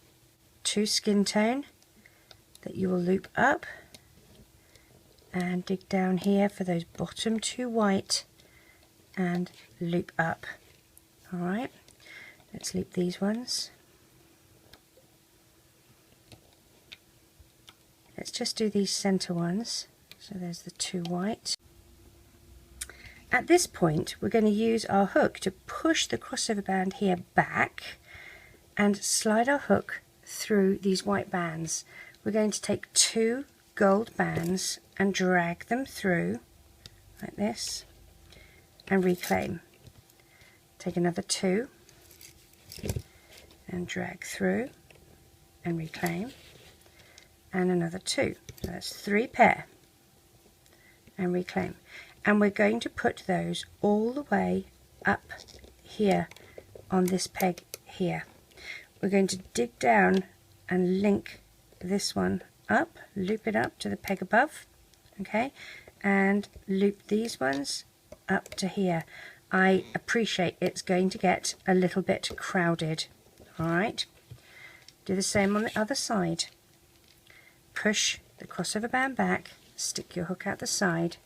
2 skin tone that you will loop up and dig down here for those bottom 2 white and loop up. Alright, let's loop these ones. Let's just do these center ones. So there's the 2 white. At this point we're going to use our hook to push the crossover band here back and slide our hook through these white bands. We're going to take 2 gold bands and drag them through like this and reclaim. Take another 2 and drag through and reclaim, and another 2. So that's 3 pair and reclaim. And we're going to put those all the way up here on this peg here. We're going to dig down and link this one up, loop it up to the peg above, okay, and loop these ones up to here. I appreciate it's going to get a little bit crowded. Alright, do the same on the other side. Push the crossover band back, stick your hook out the side,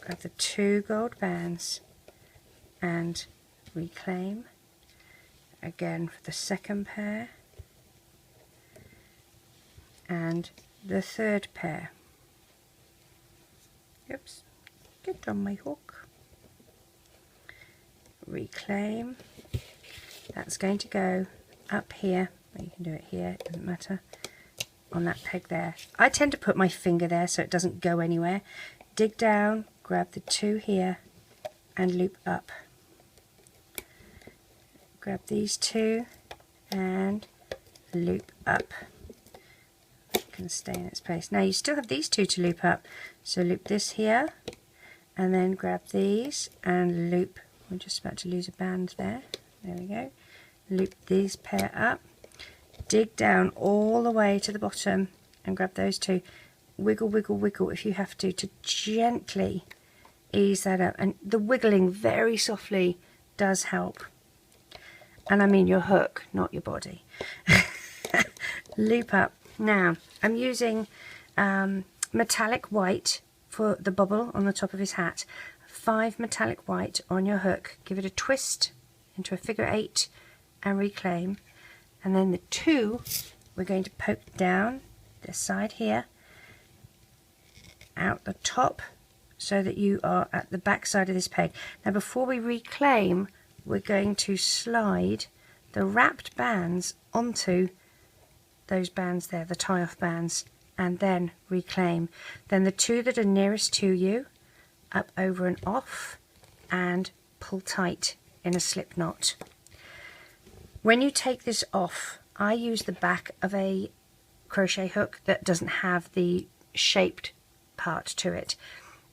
grab the 2 gold bands and reclaim again for the second pair and the 3rd pair. Oops, get on my hook. Reclaim. That's going to go up here. You can do it here, it doesn't matter, on that peg there. I tend to put my finger there so it doesn't go anywhere. Dig down, grab the 2 here and loop up. Grab these 2 and loop up. It can stay in its place. Now you still have these 2 to loop up, so loop this here and then grab these and loop. We're just about to lose a band there. There we go. Loop these pair up. Dig down all the way to the bottom and grab those 2. Wiggle, wiggle, wiggle if you have to gently ease that up. And the wiggling very softly does help. And I mean your hook, not your body. Loop up. Now, I'm using metallic white for the bubble on the top of his hat. 5 metallic white on your hook. Give it a twist into a figure 8 and reclaim. And then the 2 we're going to poke down this side here, out the top, so that you are at the back side of this peg. Now before we reclaim, we're going to slide the wrapped bands onto those bands there, the tie-off bands, and then reclaim. Then the 2 that are nearest to you, up, over and off, and pull tight in a slip knot. When you take this off, I use the back of a crochet hook that doesn't have the shaped part to it.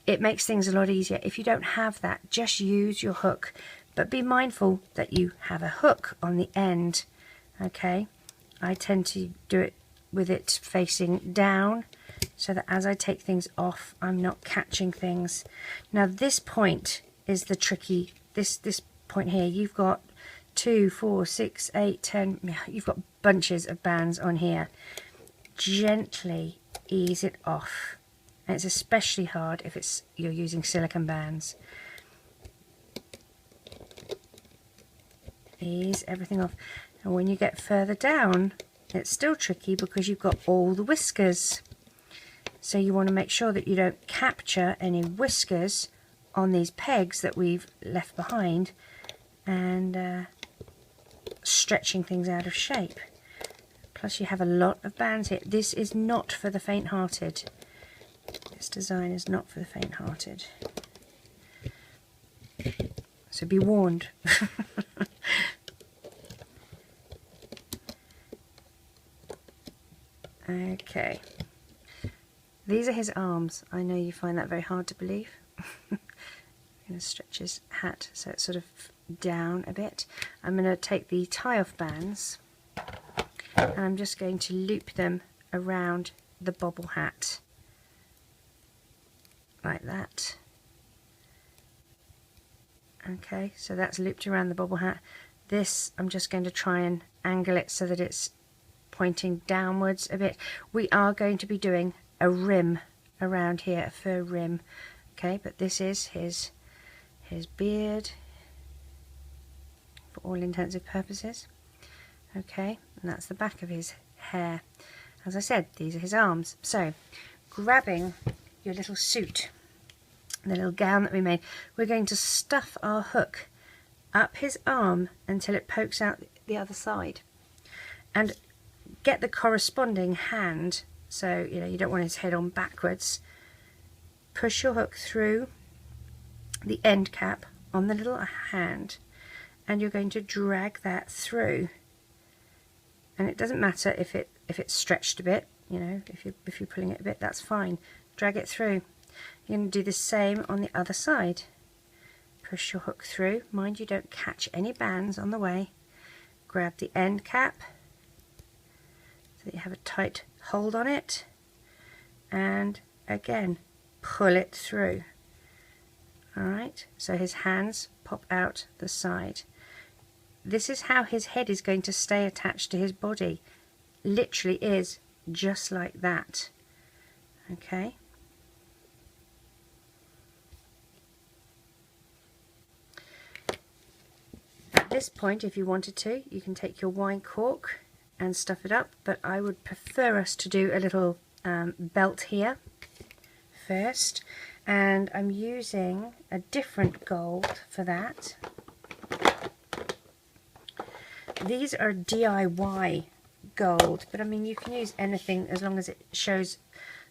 It makes things a lot easier. If you don't have that, just use your hook, but be mindful that you have a hook on the end. Okay, I tend to do it with it facing down so that as I take things off, I'm not catching things. Now this point is the tricky, this point here. You've got 2, 4, 6, 8, 10, you've got bunches of bands on here. Gently ease it off, and it's especially hard if you're using silicone bands. Ease everything off, and when you get further down, it's still tricky because you've got all the whiskers. So you want to make sure that you don't capture any whiskers on these pegs that we've left behind and stretching things out of shape. Plus you have a lot of bands here. This is not for the faint-hearted. This design is not for the faint-hearted. So be warned. Okay. These are his arms. I know you find that very hard to believe. I'm going to stretch his hat so it's sort of down a bit. I'm going to take the tie-off bands and I'm just going to loop them around the bobble hat like that. Okay, so that's looped around the bobble hat. This, I'm just going to try and angle it so that it's pointing downwards a bit. We are going to be doing a rim around here, a fur rim. Okay, but this is his beard for all intents and purposes. Okay, and that's the back of his hair. As I said, these are his arms. So, grabbing your little suit, the little gown that we made, we're going to stuff our hook up his arm until it pokes out the other side, and get the corresponding hand. So you don't want his head on backwards. Push your hook through the end cap on the little hand, and you're going to drag that through. And it doesn't matter if it's stretched a bit, if you're pulling it a bit, that's fine. Drag it through. You're going to do the same on the other side. Push your hook through. Mind you don't catch any bands on the way. Grab the end cap so that you have a tight hold on it, and again pull it through. Alright, so his hands pop out the side. This is how his head is going to stay attached to his body. Literally is just like that. Okay. At this point, if you wanted to, you can take your wine cork and stuff it up, but I would prefer us to do a little belt here first, and I'm using a different gold for that. These are DIY gold, but I mean you can use anything as long as it shows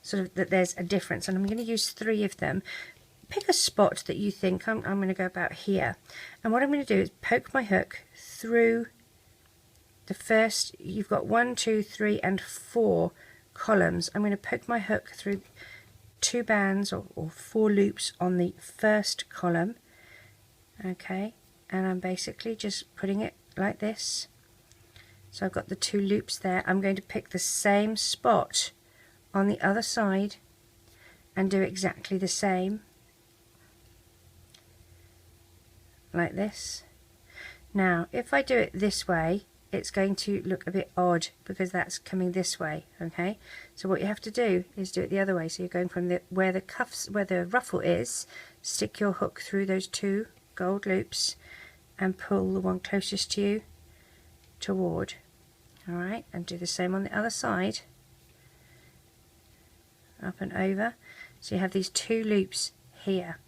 sort of that there's a difference, and I'm going to use 3 of them. Pick a spot that you think I'm going to go about here, and what I'm going to do is poke my hook through the first, you've got 1, 2, 3 and 4 columns. I'm going to poke my hook through 2 bands or 4 loops on the first column. Okay, and I'm basically just putting it like this. So I've got the 2 loops there. I'm going to pick the same spot on the other side and do exactly the same, like this. Now if I do it this way, it's going to look a bit odd because that's coming this way. Okay, so what you have to do is do it the other way. So you're going from where the ruffle is, stick your hook through those 2 gold loops and pull the one closest to you toward. Alright, and do the same on the other side, up and over. So you have these 2 loops here.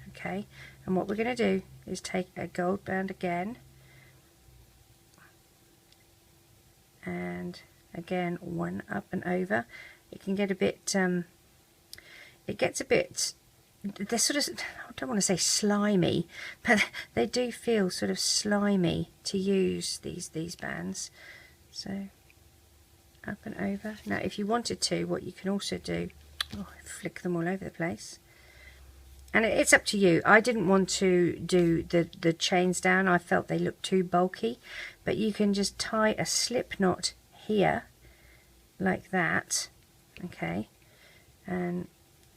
Okay, and what we're going to do is take a gold band again, and again 1 up and over. It can get a bit it gets a bit, they're sort of, I don't want to say slimy, but they do feel sort of slimy to use, these bands. So up and over. Now if you wanted to, what you can also do, flick them all over the place, and it's up to you. I didn't want to do the chains down, I felt they looked too bulky, but you can just tie a slip knot here like that. Okay, and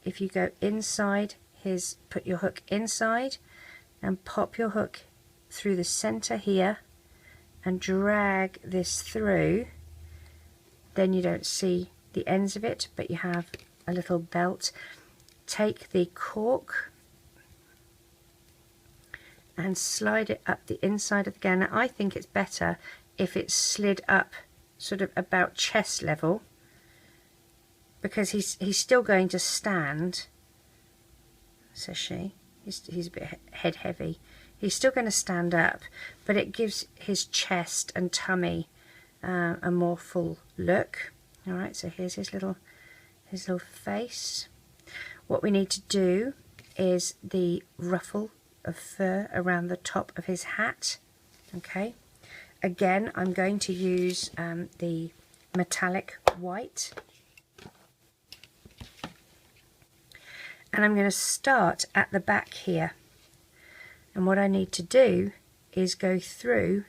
if you go inside put your hook inside and pop your hook through the center here and drag this through, then you don't see the ends of it, but you have a little belt. Take the cork and slide it up the inside of the gown. Now, I think it's better if it's slid up sort of about chest level, because he's still going to stand, says she. He's a bit head heavy. He's still going to stand up, but it gives his chest and tummy a more full look. Alright, so here's his little face. What we need to do is the ruffle of fur around the top of his hat. Okay, again I'm going to use the metallic white, and I'm going to start at the back here, and what I need to do is go through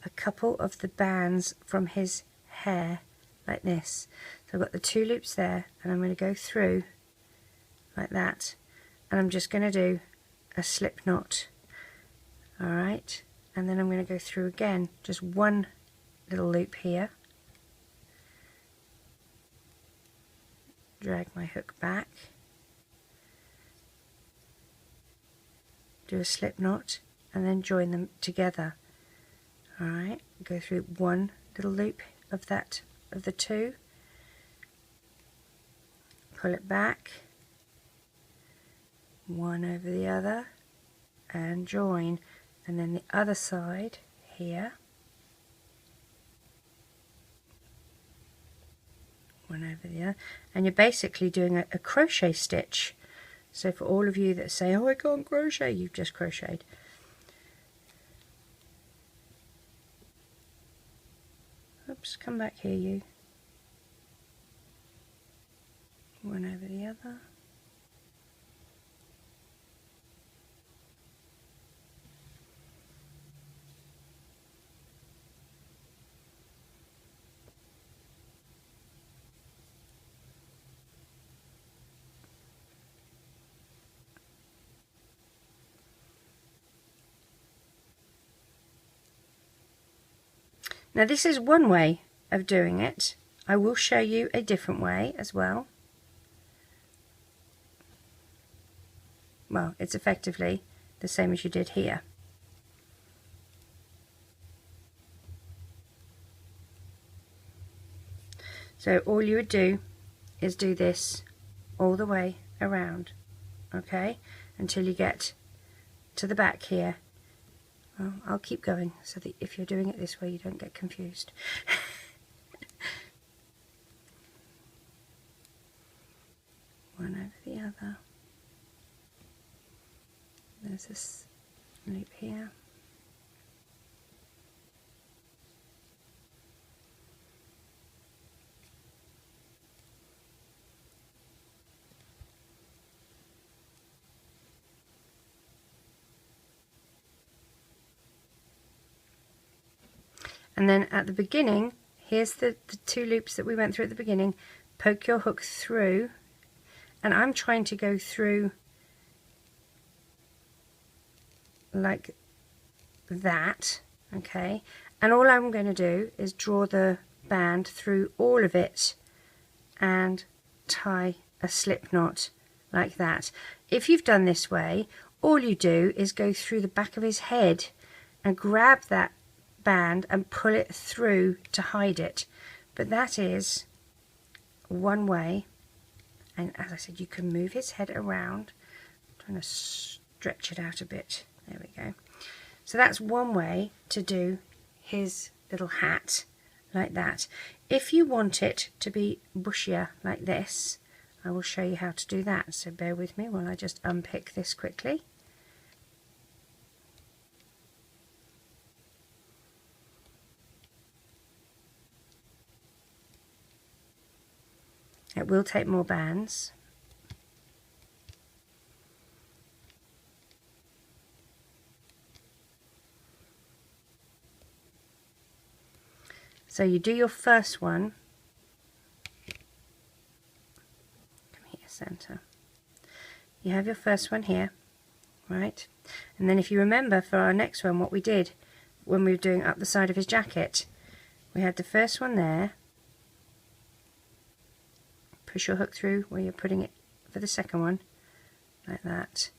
a couple of the bands from his hair like this. So I've got the 2 loops there, and I'm going to go through like that, and I'm just going to do a slip knot. Alright, and then I'm going to go through again, just 1 little loop here, drag my hook back, do a slip knot, and then join them together. Alright, go through 1 little loop of that, of the 2, pull it back, 1 over the other, and join, and then the other side here, 1 over the other, and you're basically doing a crochet stitch. So for all of you that say, oh I can't crochet, you've just crocheted. Oops, come back here you. 1 over the other. Now this is one way of doing it. I will show you a different way as well. Well, it's effectively the same as you did here. So all you would do is do this all the way around, okay, until you get to the back here. Well, I'll keep going so that if you're doing it this way you don't get confused. One over the other. There's this loop here. And then at the beginning, here's the 2 loops that we went through at the beginning. Poke your hook through, and I'm trying to go through like that, okay, and all I'm going to do is draw the band through all of it and tie a slip knot like that. If you've done this way, all you do is go through the back of his head and grab that band and pull it through to hide it, but that is one way. And as I said, you can move his head around. I'm trying to stretch it out a bit. There we go. So that's one way to do his little hat like that. If you want it to be bushier like this, I will show you how to do that, so bear with me while I just unpick this quickly. It will take more bands. So you do your first one. Come here, centre. You have your first one here, right? And then if you remember for our next one what we did when we were doing up the side of his jacket, we had the first one there. Push your hook through where you're putting it for the second one, like that.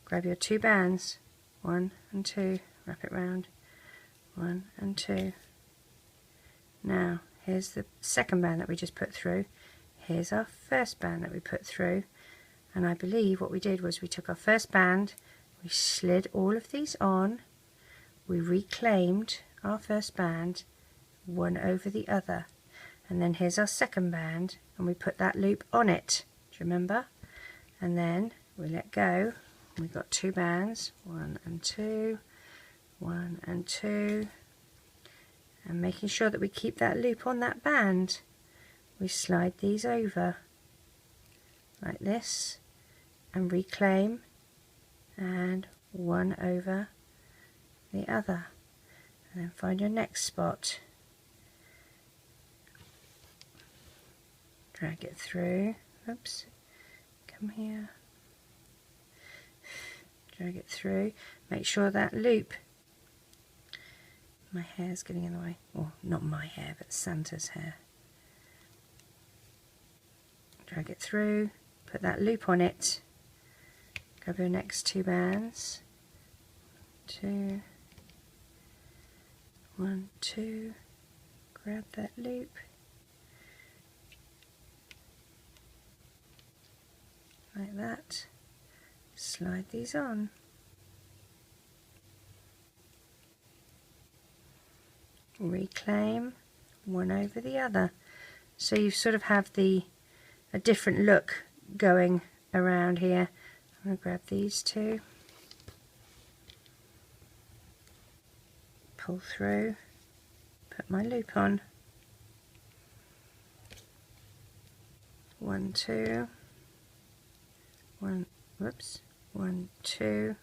Grab your 2 bands, 1 and 2, wrap it round, 1 and 2. Now here's the second band that we just put through. Here's our first band that we put through, and I believe what we did was we took our first band, we slid all of these on, we reclaimed our first band, one over the other, and then here's our second band, and we put that loop on it. Do you remember? and then we let go. We've got 2 bands, 1 and 2, 1 and 2, and making sure that we keep that loop on that band, we slide these over like this and reclaim, and 1 over the other, and then find your next spot, drag it through, oops, come here, drag it through, make sure that loop, my hair's getting in the way, or not my hair but Santa's hair, drag it through, put that loop on it, grab your next 2 bands, 2, 1, 2, grab that loop, like that, slide these on, reclaim, 1 over the other, so you sort of have a different look going around here. I'm going to grab these 2, pull through, put my loop on, 1, 2, 1, whoops, 1, 2,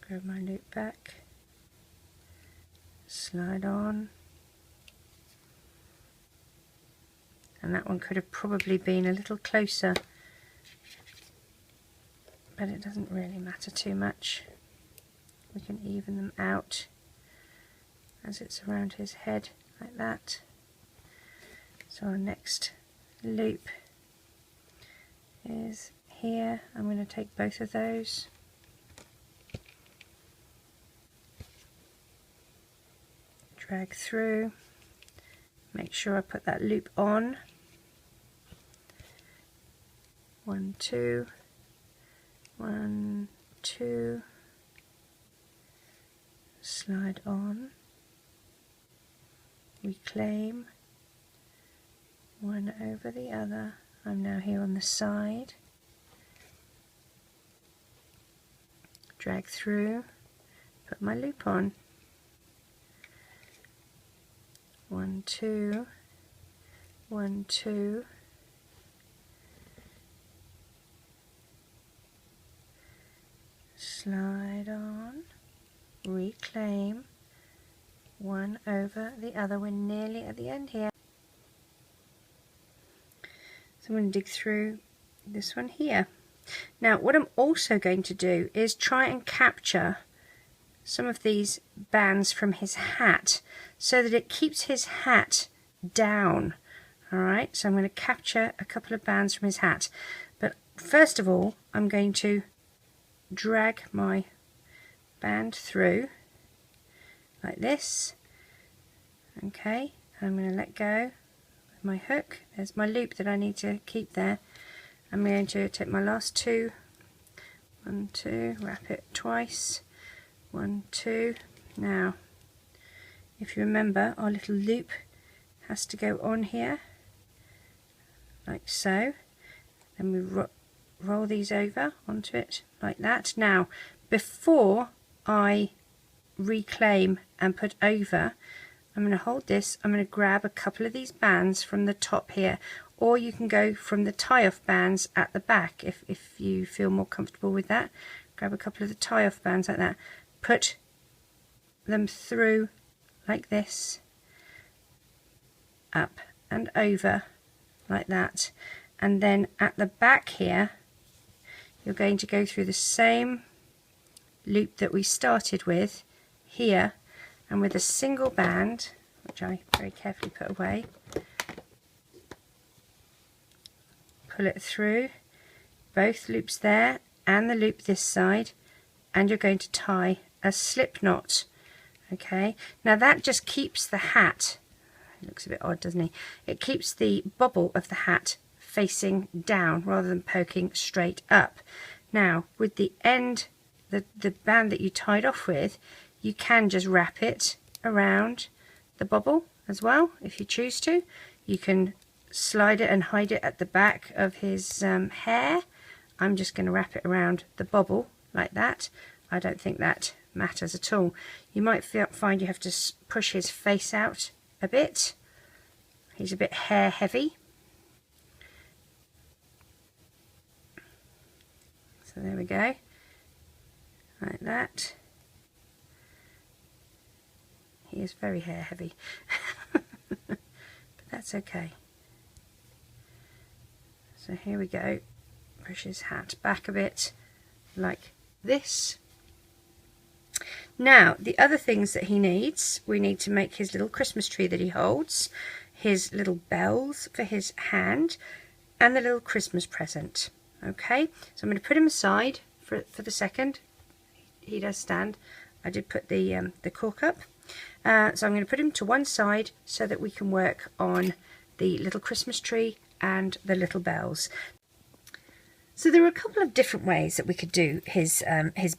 grab my loop back, slide on, and that one could have probably been a little closer, but it doesn't really matter too much. We can even them out as it's around his head like that. So our next loop is here. I'm going to take both of those, drag through, make sure I put that loop on, 1, 2, 1, 2, slide on, reclaim, 1 over the other. I'm now here on the side, drag through, put my loop on, 1, 2, 1, 2, slide on, reclaim, 1 over the other. We're nearly at the end here. So I'm going to dig through this one here. Now what I'm also going to do is try and capture some of these bands from his hat so that it keeps his hat down. Alright, so I'm going to capture a couple of bands from his hat, but first of all I'm going to drag my band through like this. Okay, I'm going to let go with my hook. There's my loop that I need to keep there. I'm going to take my last 2, 1, 2, wrap it twice, 1, 2. Now if you remember, our little loop has to go on here like so, then we roll these over onto it like that. Now before I reclaim and put over, I'm going to hold this, I'm going to grab a couple of these bands from the top here, or you can go from the tie-off bands at the back if you feel more comfortable with that. Grab a couple of the tie-off bands like that, put them through like this, up and over like that, and then at the back here you're going to go through the same loop that we started with here, and with a single band, which I very carefully put away, pull it through both loops there and the loop this side, and you're going to tie a slip knot. Okay, now that just keeps the hat, it looks a bit odd doesn't it, it keeps the bobble of the hat facing down rather than poking straight up. Now with the end, the band that you tied off with, you can just wrap it around the bobble as well if you choose to. You can slide it and hide it at the back of his hair I'm just going to wrap it around the bobble like that. I don't think that matters at all. You might find you have to push his face out a bit. He's a bit hair heavy. So there we go, like that. He is very hair heavy, but that's okay. So here we go, push his hat back a bit like this. Now the other things that he needs, we need to make his little Christmas tree that he holds, his little bells for his hand, and the little Christmas present. Okay, so I'm going to put him aside for the second. He does stand. I did put the cork up. So I'm going to put him to one side so that we can work on the little Christmas tree and the little bells. So there are a couple of different ways that we could do his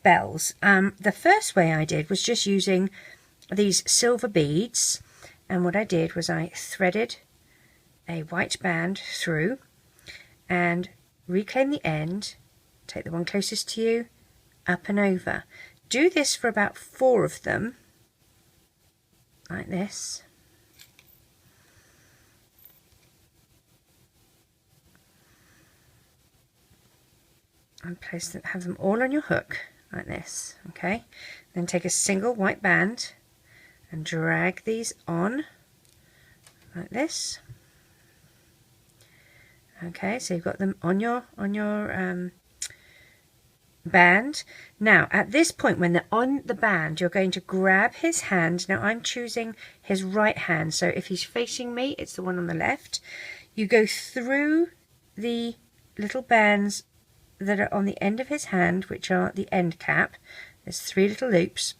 bells. The first way I did was just using these silver beads, and what I did was I threaded a white band through and reclaim the end, take the one closest to you, up and over. Do this for about 4 of them, like this. And place them, have them all on your hook, like this, okay? Then take a single white band and drag these on, like this. Okay, so you've got them on your band. Now at this point, when they're on the band, you're going to grab his hand. Now I'm choosing his right hand, so if he's facing me, it's the one on the left. You go through the little bands that are on the end of his hand, which are the end cap. There's 3 little loops.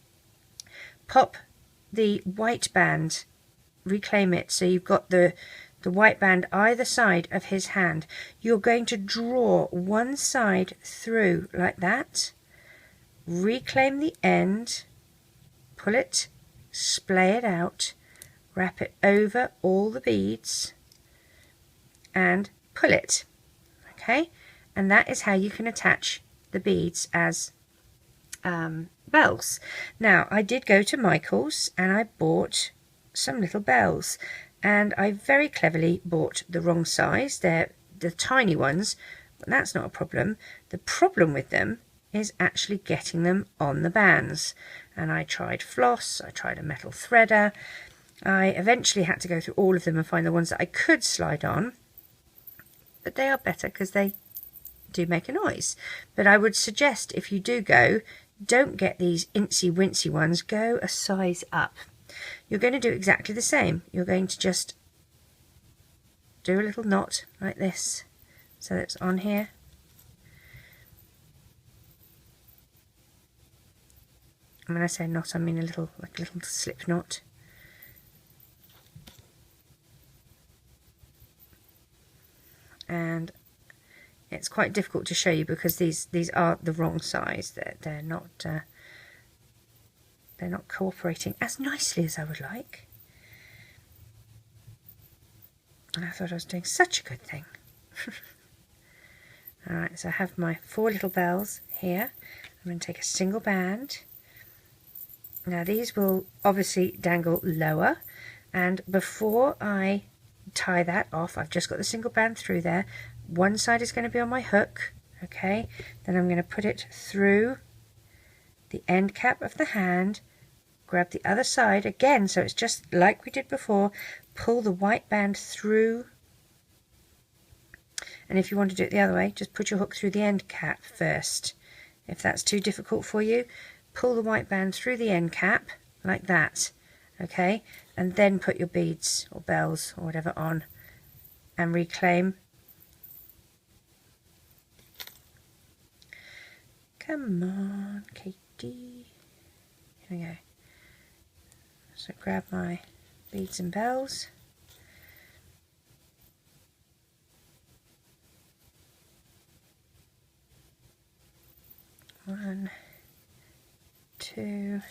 Pop the white band, reclaim it, so you've got the white band either side of his hand. You're going to draw one side through like that, reclaim the end, pull it, splay it out, wrap it over all the beads and pull it. Okay, and that is how you can attach the beads as bells. Now I did go to Michael's and I bought some little bells, and I very cleverly bought the wrong size. They're the tiny ones, but that's not a problem. The problem with them is actually getting them on the bands, and I tried floss, I tried a metal threader. I eventually had to go through all of them and find the ones that I could slide on, but they are better because they do make a noise. But I would suggest, if you do go, don't get these incy wincy ones, go a size up. You're going to do exactly the same. You're going to just do a little knot like this, so that's on here. And when I say knot, I mean a little, like a little slip knot. And it's quite difficult to show you because these are the wrong size. They're not cooperating as nicely as I would like. And I thought I was doing such a good thing. Alright, so I have my 4 little bells here. I'm going to take a single band. Now these will obviously dangle lower, and before I tie that off, I've just got the single band through there. One side is going to be on my hook, okay? Then I'm going to put it through the end cap of the hand, grab the other side again, so it's just like we did before, pull the white band through, and if you want to do it the other way, just put your hook through the end cap first. If that's too difficult for you, pull the white band through the end cap like that, okay, and then put your beads or bells or whatever on and reclaim. Come on, Katie. Here we go. So grab my beads and bells. One, 2,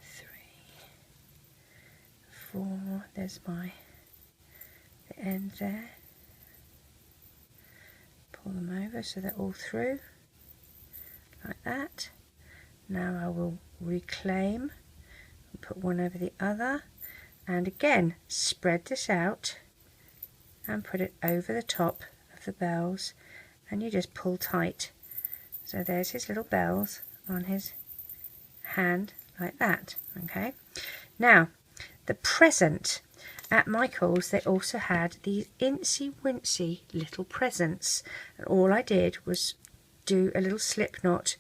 3, 4. There's the end there. pull them over so they're all through, like that. Now I will reclaim and put one over the other, and again spread this out and put it over the top of the bells, and you just pull tight. So there's his little bells on his hand like that. Okay, now the present. At Michael's they also had these incy wincy little presents, and all I did was do a little slip knot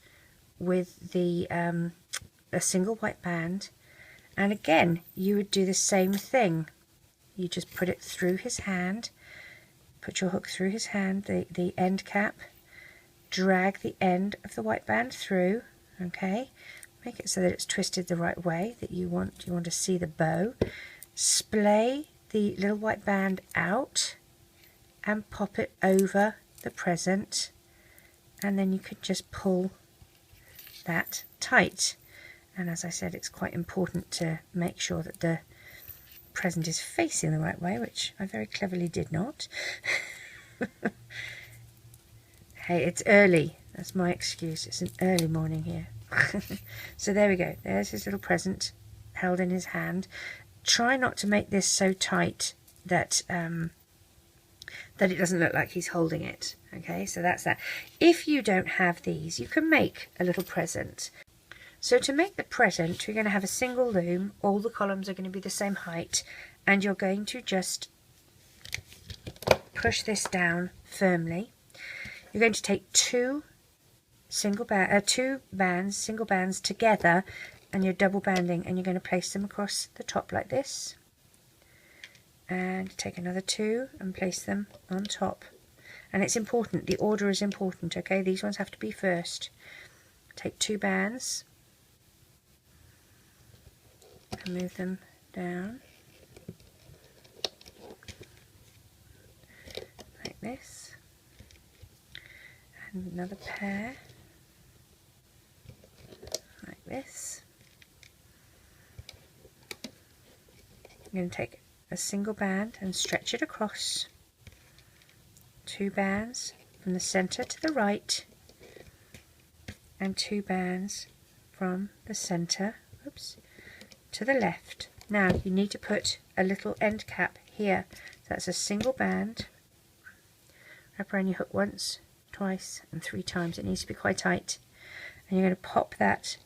with the a single white band, and again you would do the same thing. You just put it through his hand, put your hook through his hand, the end cap, drag the end of the white band through, okay, make it so that it's twisted the right way that you want to see the bow. Splay the little white band out and pop it over the present, and then you could just pull that tight. And as I said, it's quite important to make sure that the present is facing the right way, which I very cleverly did not. Hey, it's early, that's my excuse, it's an early morning here. So there we go, there's his little present held in his hand. Try not to make this so tight that that it doesn't look like he's holding it. Okay, so that's that. If you don't have these, you can make a little present. So to make the present, you're going to have a single loom. All the columns are going to be the same height, and you're going to just push this down firmly. You're going to take two single bands together, and you're double banding, and you're going to place them across the top like this, and take another two and place them on top. And it's important, the order is important, okay, these ones have to be first. Take two bands and move them down like this, and another pair like this. I'm going to take a single band and stretch it across, two bands from the center to the right, and two bands from the center, oops, to the left. Now you need to put a little end cap here, so that's a single band, wrap around your hook once, twice and three times. It needs to be quite tight, and you're going to pop that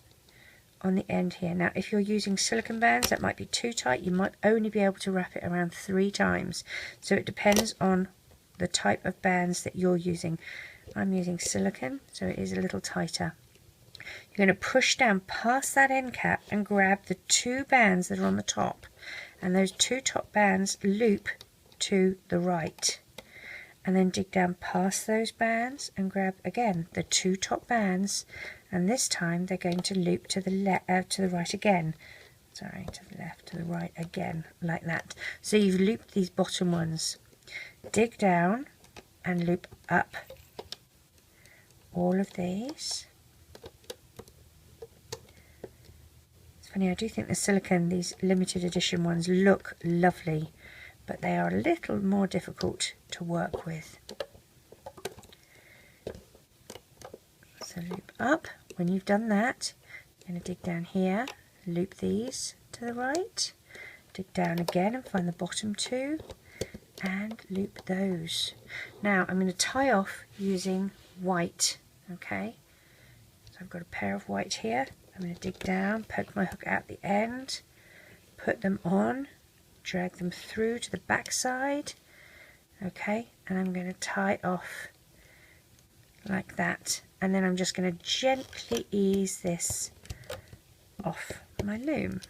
on the end here. Now if you're using silicone bands, that might be too tight, you might only be able to wrap it around 3 times, so it depends on the type of bands that you're using. I'm using silicone, so it is a little tighter. You're going to push down past that end cap and grab the 2 bands that are on the top, and those 2 top bands loop to the right, and then dig down past those bands and grab again the 2 top bands, and this time they're going to loop to the right again. Sorry, to the left, to the right again, like that. So you've looped these bottom ones. Dig down and loop up all of these. It's funny, I do think the silicone, these limited edition ones, look lovely, but they are a little more difficult to work with. So loop up. When you've done that, you're going to dig down here, loop these to the right, dig down again and find the bottom 2, and loop those. Now I'm going to tie off using white, okay? So I've got a pair of white here. I'm going to dig down, poke my hook out the end, put them on, drag them through to the back side, okay, and I'm going to tie off like that, and then I'm just going to gently ease this off my loom.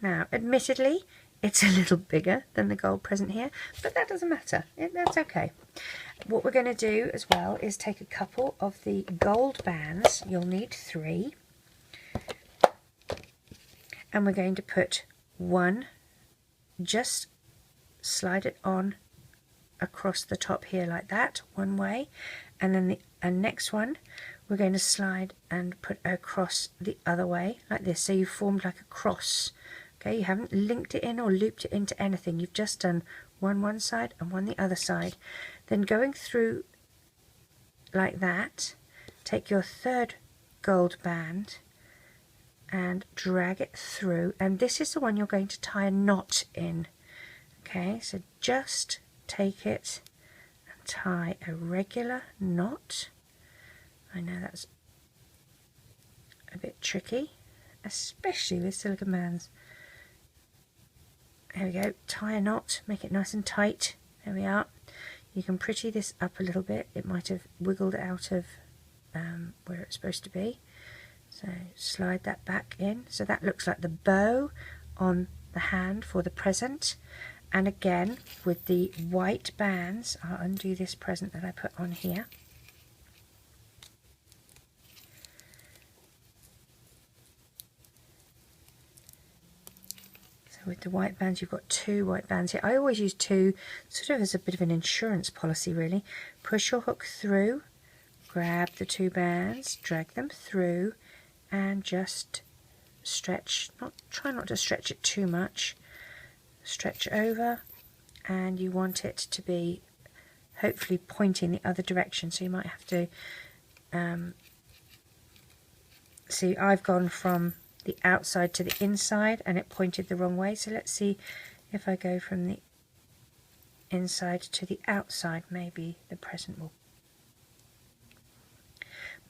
Now, admittedly, it's a little bigger than the gold present here, but that doesn't matter. That's okay. What we're going to do as well is take a couple of the gold bands. You'll need 3. And we're going to put one, just slide it on across the top here like that, one way, and then the next one we're going to slide and put across the other way like this, so you've formed like a cross. Okay, you haven't linked it in or looped it into anything, you've just done one side and one the other side. Then going through like that, take your third gold band and drag it through, and this is the one you're going to tie a knot in. Okay, so just take it and tie a regular knot. I know that's a bit tricky, especially with silicone bands. There we go, tie a knot, make it nice and tight. There we are. You can pretty this up a little bit, it might have wiggled out of where it's supposed to be. So slide that back in, so that looks like the bow on the hand for the present. And again with the white bands, I'll undo this present that I put on here. So with the white bands, you've got 2 white bands here. I always use 2 sort of as a bit of an insurance policy really. Push your hook through, grab the 2 bands, drag them through, and just stretch, try not to stretch it too much, stretch over, and you want it to be hopefully pointing the other direction, so you might have to see, I've gone from the outside to the inside and it pointed the wrong way, so let's see if I go from the inside to the outside, maybe the present will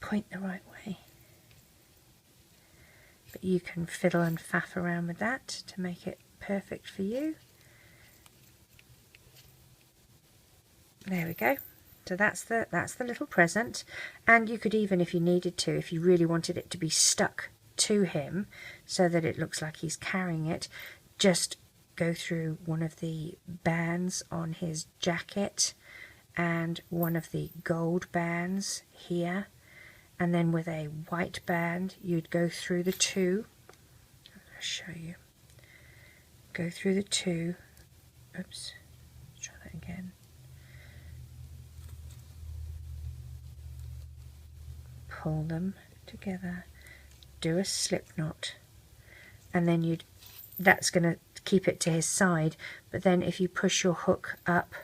point the right way. But you can fiddle and faff around with that to make it perfect for you. There we go. So that's the little present, and you could even, if you needed to, if you really wanted it to be stuck to him so that it looks like he's carrying it, just go through one of the bands on his jacket and one of the gold bands here, and then with a white band you'd go through the 2. I'll show you. Go through the 2. Oops, let's try that again. Pull them together, do a slip knot, and then that's going to keep it to his side. But then if you push your hook up,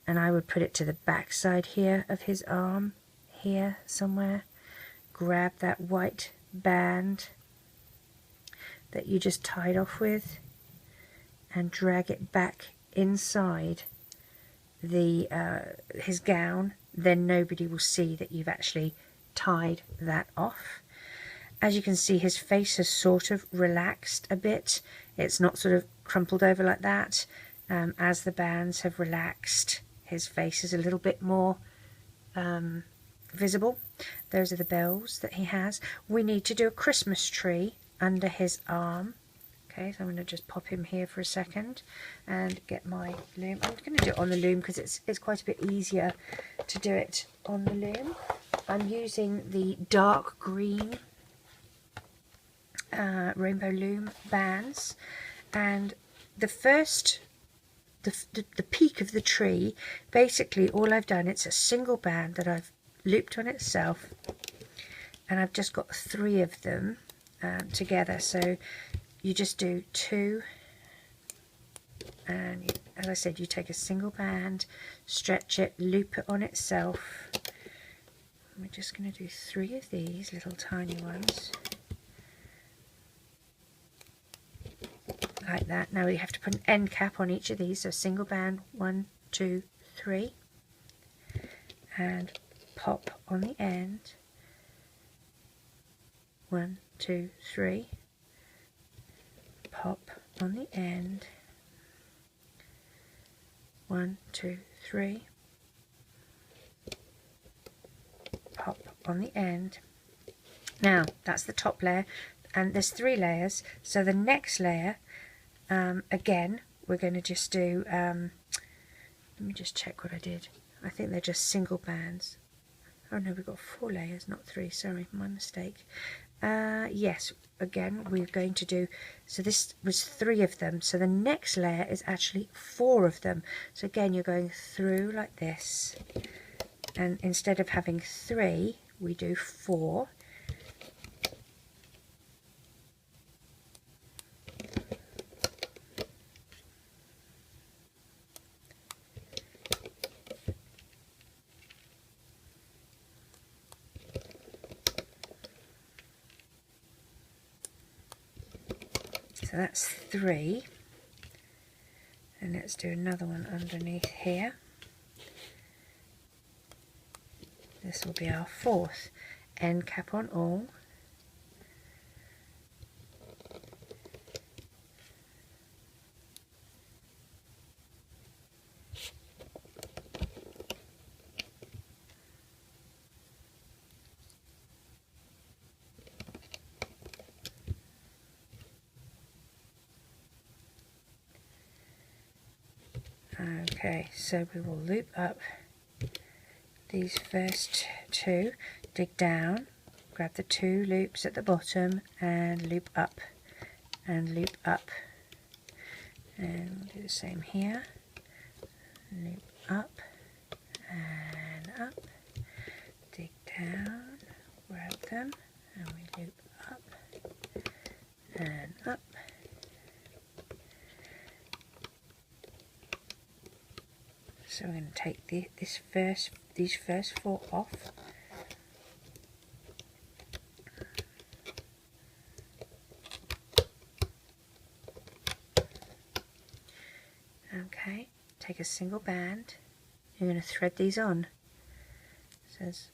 and I would put it to the back side here of his arm, here somewhere, grab that white band that you just tied off with and drag it back inside the his gown, then nobody will see that you've actually tied that off. As you can see, his face has sort of relaxed a bit. It's not sort of crumpled over like that. As the bands have relaxed, his face is a little bit more visible. Those are the bells that he has. We need to do a Christmas tree under his arm. Okay, so I'm going to just pop him here for a second and get my loom. I'm going to do it on the loom because it's quite a bit easier to do it on the loom. I'm using the dark green Rainbow Loom bands, and the peak of the tree, basically all I've done, it's a single band that I've looped on itself, and I've just got 3 of them together. So you just do 2, and as I said, you take a single band, stretch it, loop it on itself. We're just going to do 3 of these little tiny ones like that. Now we have to put an end cap on each of these, so single band, 1, 2, 3, and pop on the end, 1, 2, 3, pop on the end, 1, 2, 3, pop on the end. Now that's the top layer, and there's 3 layers, so the next layer, again we're going to just do let me just check what I did. I think they're just single bands. Oh no, we've got 4 layers, not 3, sorry, my mistake. Yes, again we're going to do, so this was 3 of them, so the next layer is actually 4 of them. So again, you're going through like this, and instead of having 3, we do 4. So that's 3, and let's do another one underneath here. This will be our 4th. End cap on all. Okay, so we will loop up these first 2, dig down, grab the 2 loops at the bottom and loop up and loop up, and we'll do the same here, loop up and up, dig down, grab them and we loop up and up. So we're going to take these first 4 off. Okay, take a single band. You're going to thread these on. It says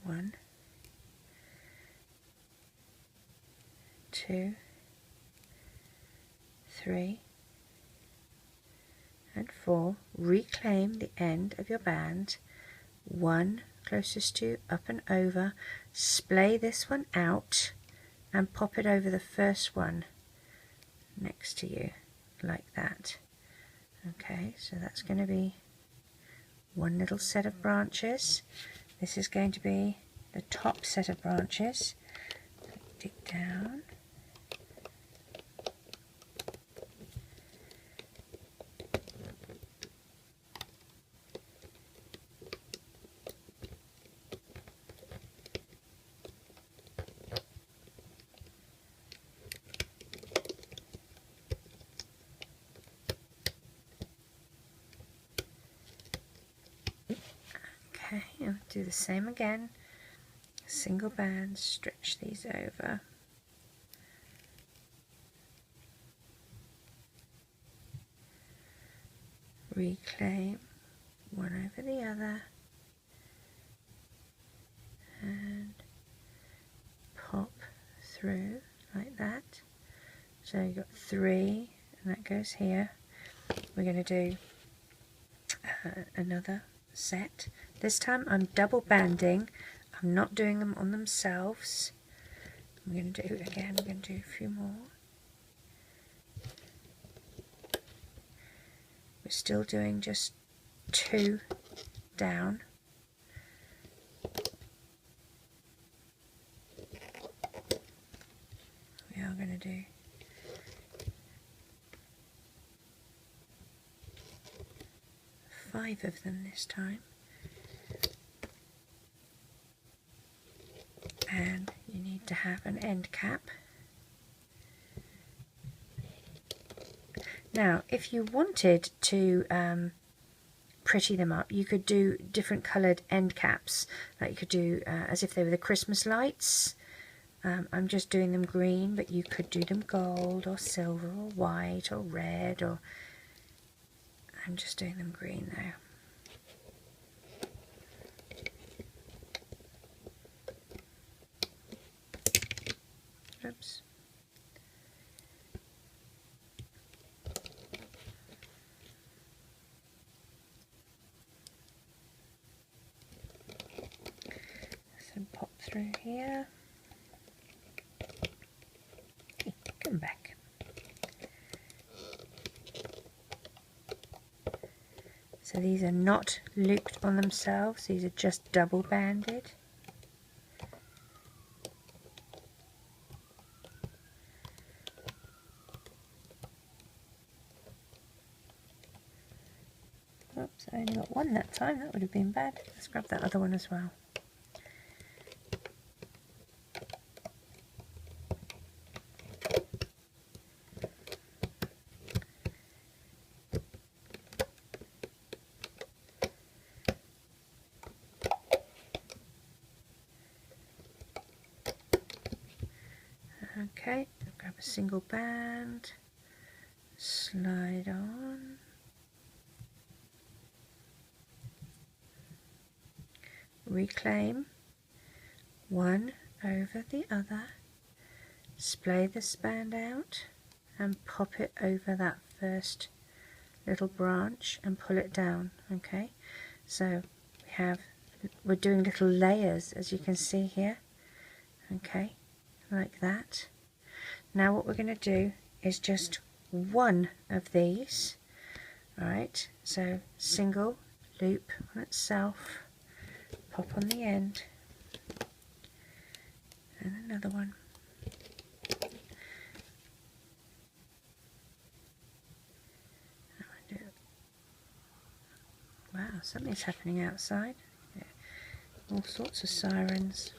1, 2, 3. And 4, reclaim the end of your band, 1 closest to you, up and over, splay this one out and pop it over the first one next to you, like that. Okay, so that's going to be one little set of branches. This is going to be the top set of branches. Dig down. Okay, I'll do the same again. Single band, stretch these over. Reclaim one over the other and pop through like that. So you've got 3 and that goes here. We're going to do another set. This time I'm double banding. I'm not doing them on themselves. I'm going to do again, I'm going to do a few more. We're still doing just 2 down. We are going to do 5 of them this time. And you need to have an end cap. Now, if you wanted to pretty them up, you could do different coloured end caps. Like you could do as if they were the Christmas lights. I'm just doing them green, but you could do them gold or silver or white or red, or I'm just doing them green now. Oops. So pop through here. Okay, come back. So these are not looped on themselves, these are just double banded. Oops, I I only got one that time, that would have been bad. Let's grab that other one as well. Okay, grab a single band, slide on, reclaim one over the other, splay the band out and pop it over that first little branch and pull it down. Okay, so we're doing little layers, as you can see here. Okay, like that. Now what we're going to do is just one of these. Alright, so single loop on itself, pop on the end, and another one. Wow, something's happening outside. Yeah. All sorts of sirens.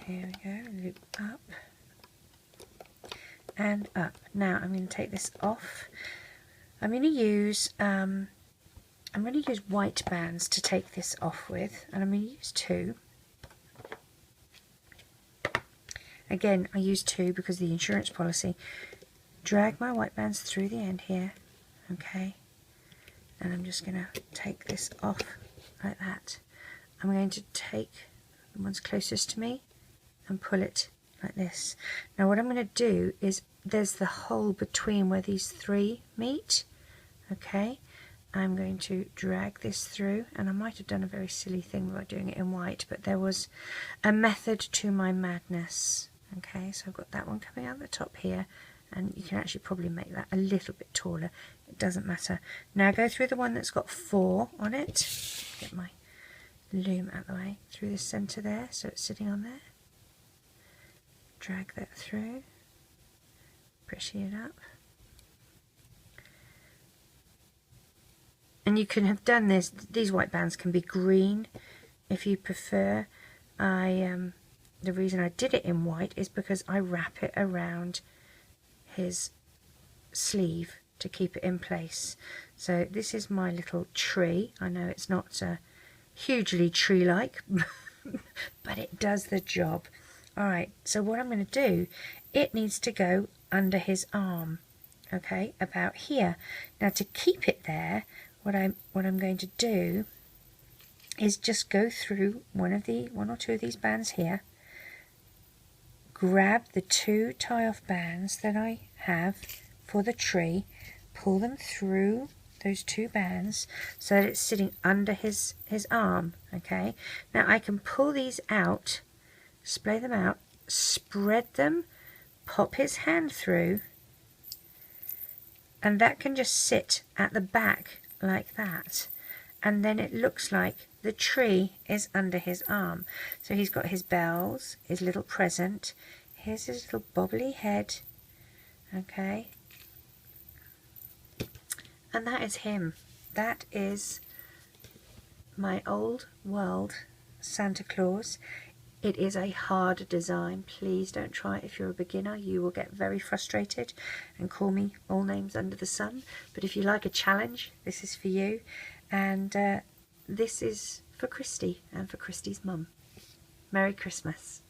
Here we go, loop up and up. Now I'm going to take this off. I'm going to use white bands to take this off with, and I'm going to use two. Again, I use two because of the insurance policy. Drag my white bands through the end here, okay, and I'm just going to take this off like that. I'm going to take the ones closest to me and pull it like this. Now what I'm going to do is, there's the hole between where these three meet. Okay, I'm going to drag this through, and I might have done a very silly thing by doing it in white, but there was a method to my madness. Okay, so I've got that one coming out the top here, and you can actually probably make that a little bit taller. It doesn't matter. Now go through the one that's got 4 on it. Get my loom out of the way. Through the centre there, so it's sitting on there. Drag that through, pressing it up, and you can have done this. These white bands can be green if you prefer. The reason I did it in white is because I wrap it around his sleeve to keep it in place. So this is my little tree. I know it's not hugely tree-like, but it does the job. Alright, so what I'm going to do, it needs to go under his arm, okay, about here. Now to keep it there, what I'm going to do is just go through one or two of these bands here, grab the 2 tie-off bands that I have for the tree, pull them through those 2 bands so that it's sitting under his arm. Okay, now I can pull these out, splay them out, spread them, pop his hand through, and that can just sit at the back like that, and then it looks like the tree is under his arm. So he's got his bells, his little present, here's his little bobbly head, okay, and that is him. That is my old world Santa Claus. It is a hard design. Please don't try it if you're a beginner. You will get very frustrated and call me all names under the sun. But if you like a challenge, this is for you. And this is for Christy and for Christy's mum. Merry Christmas.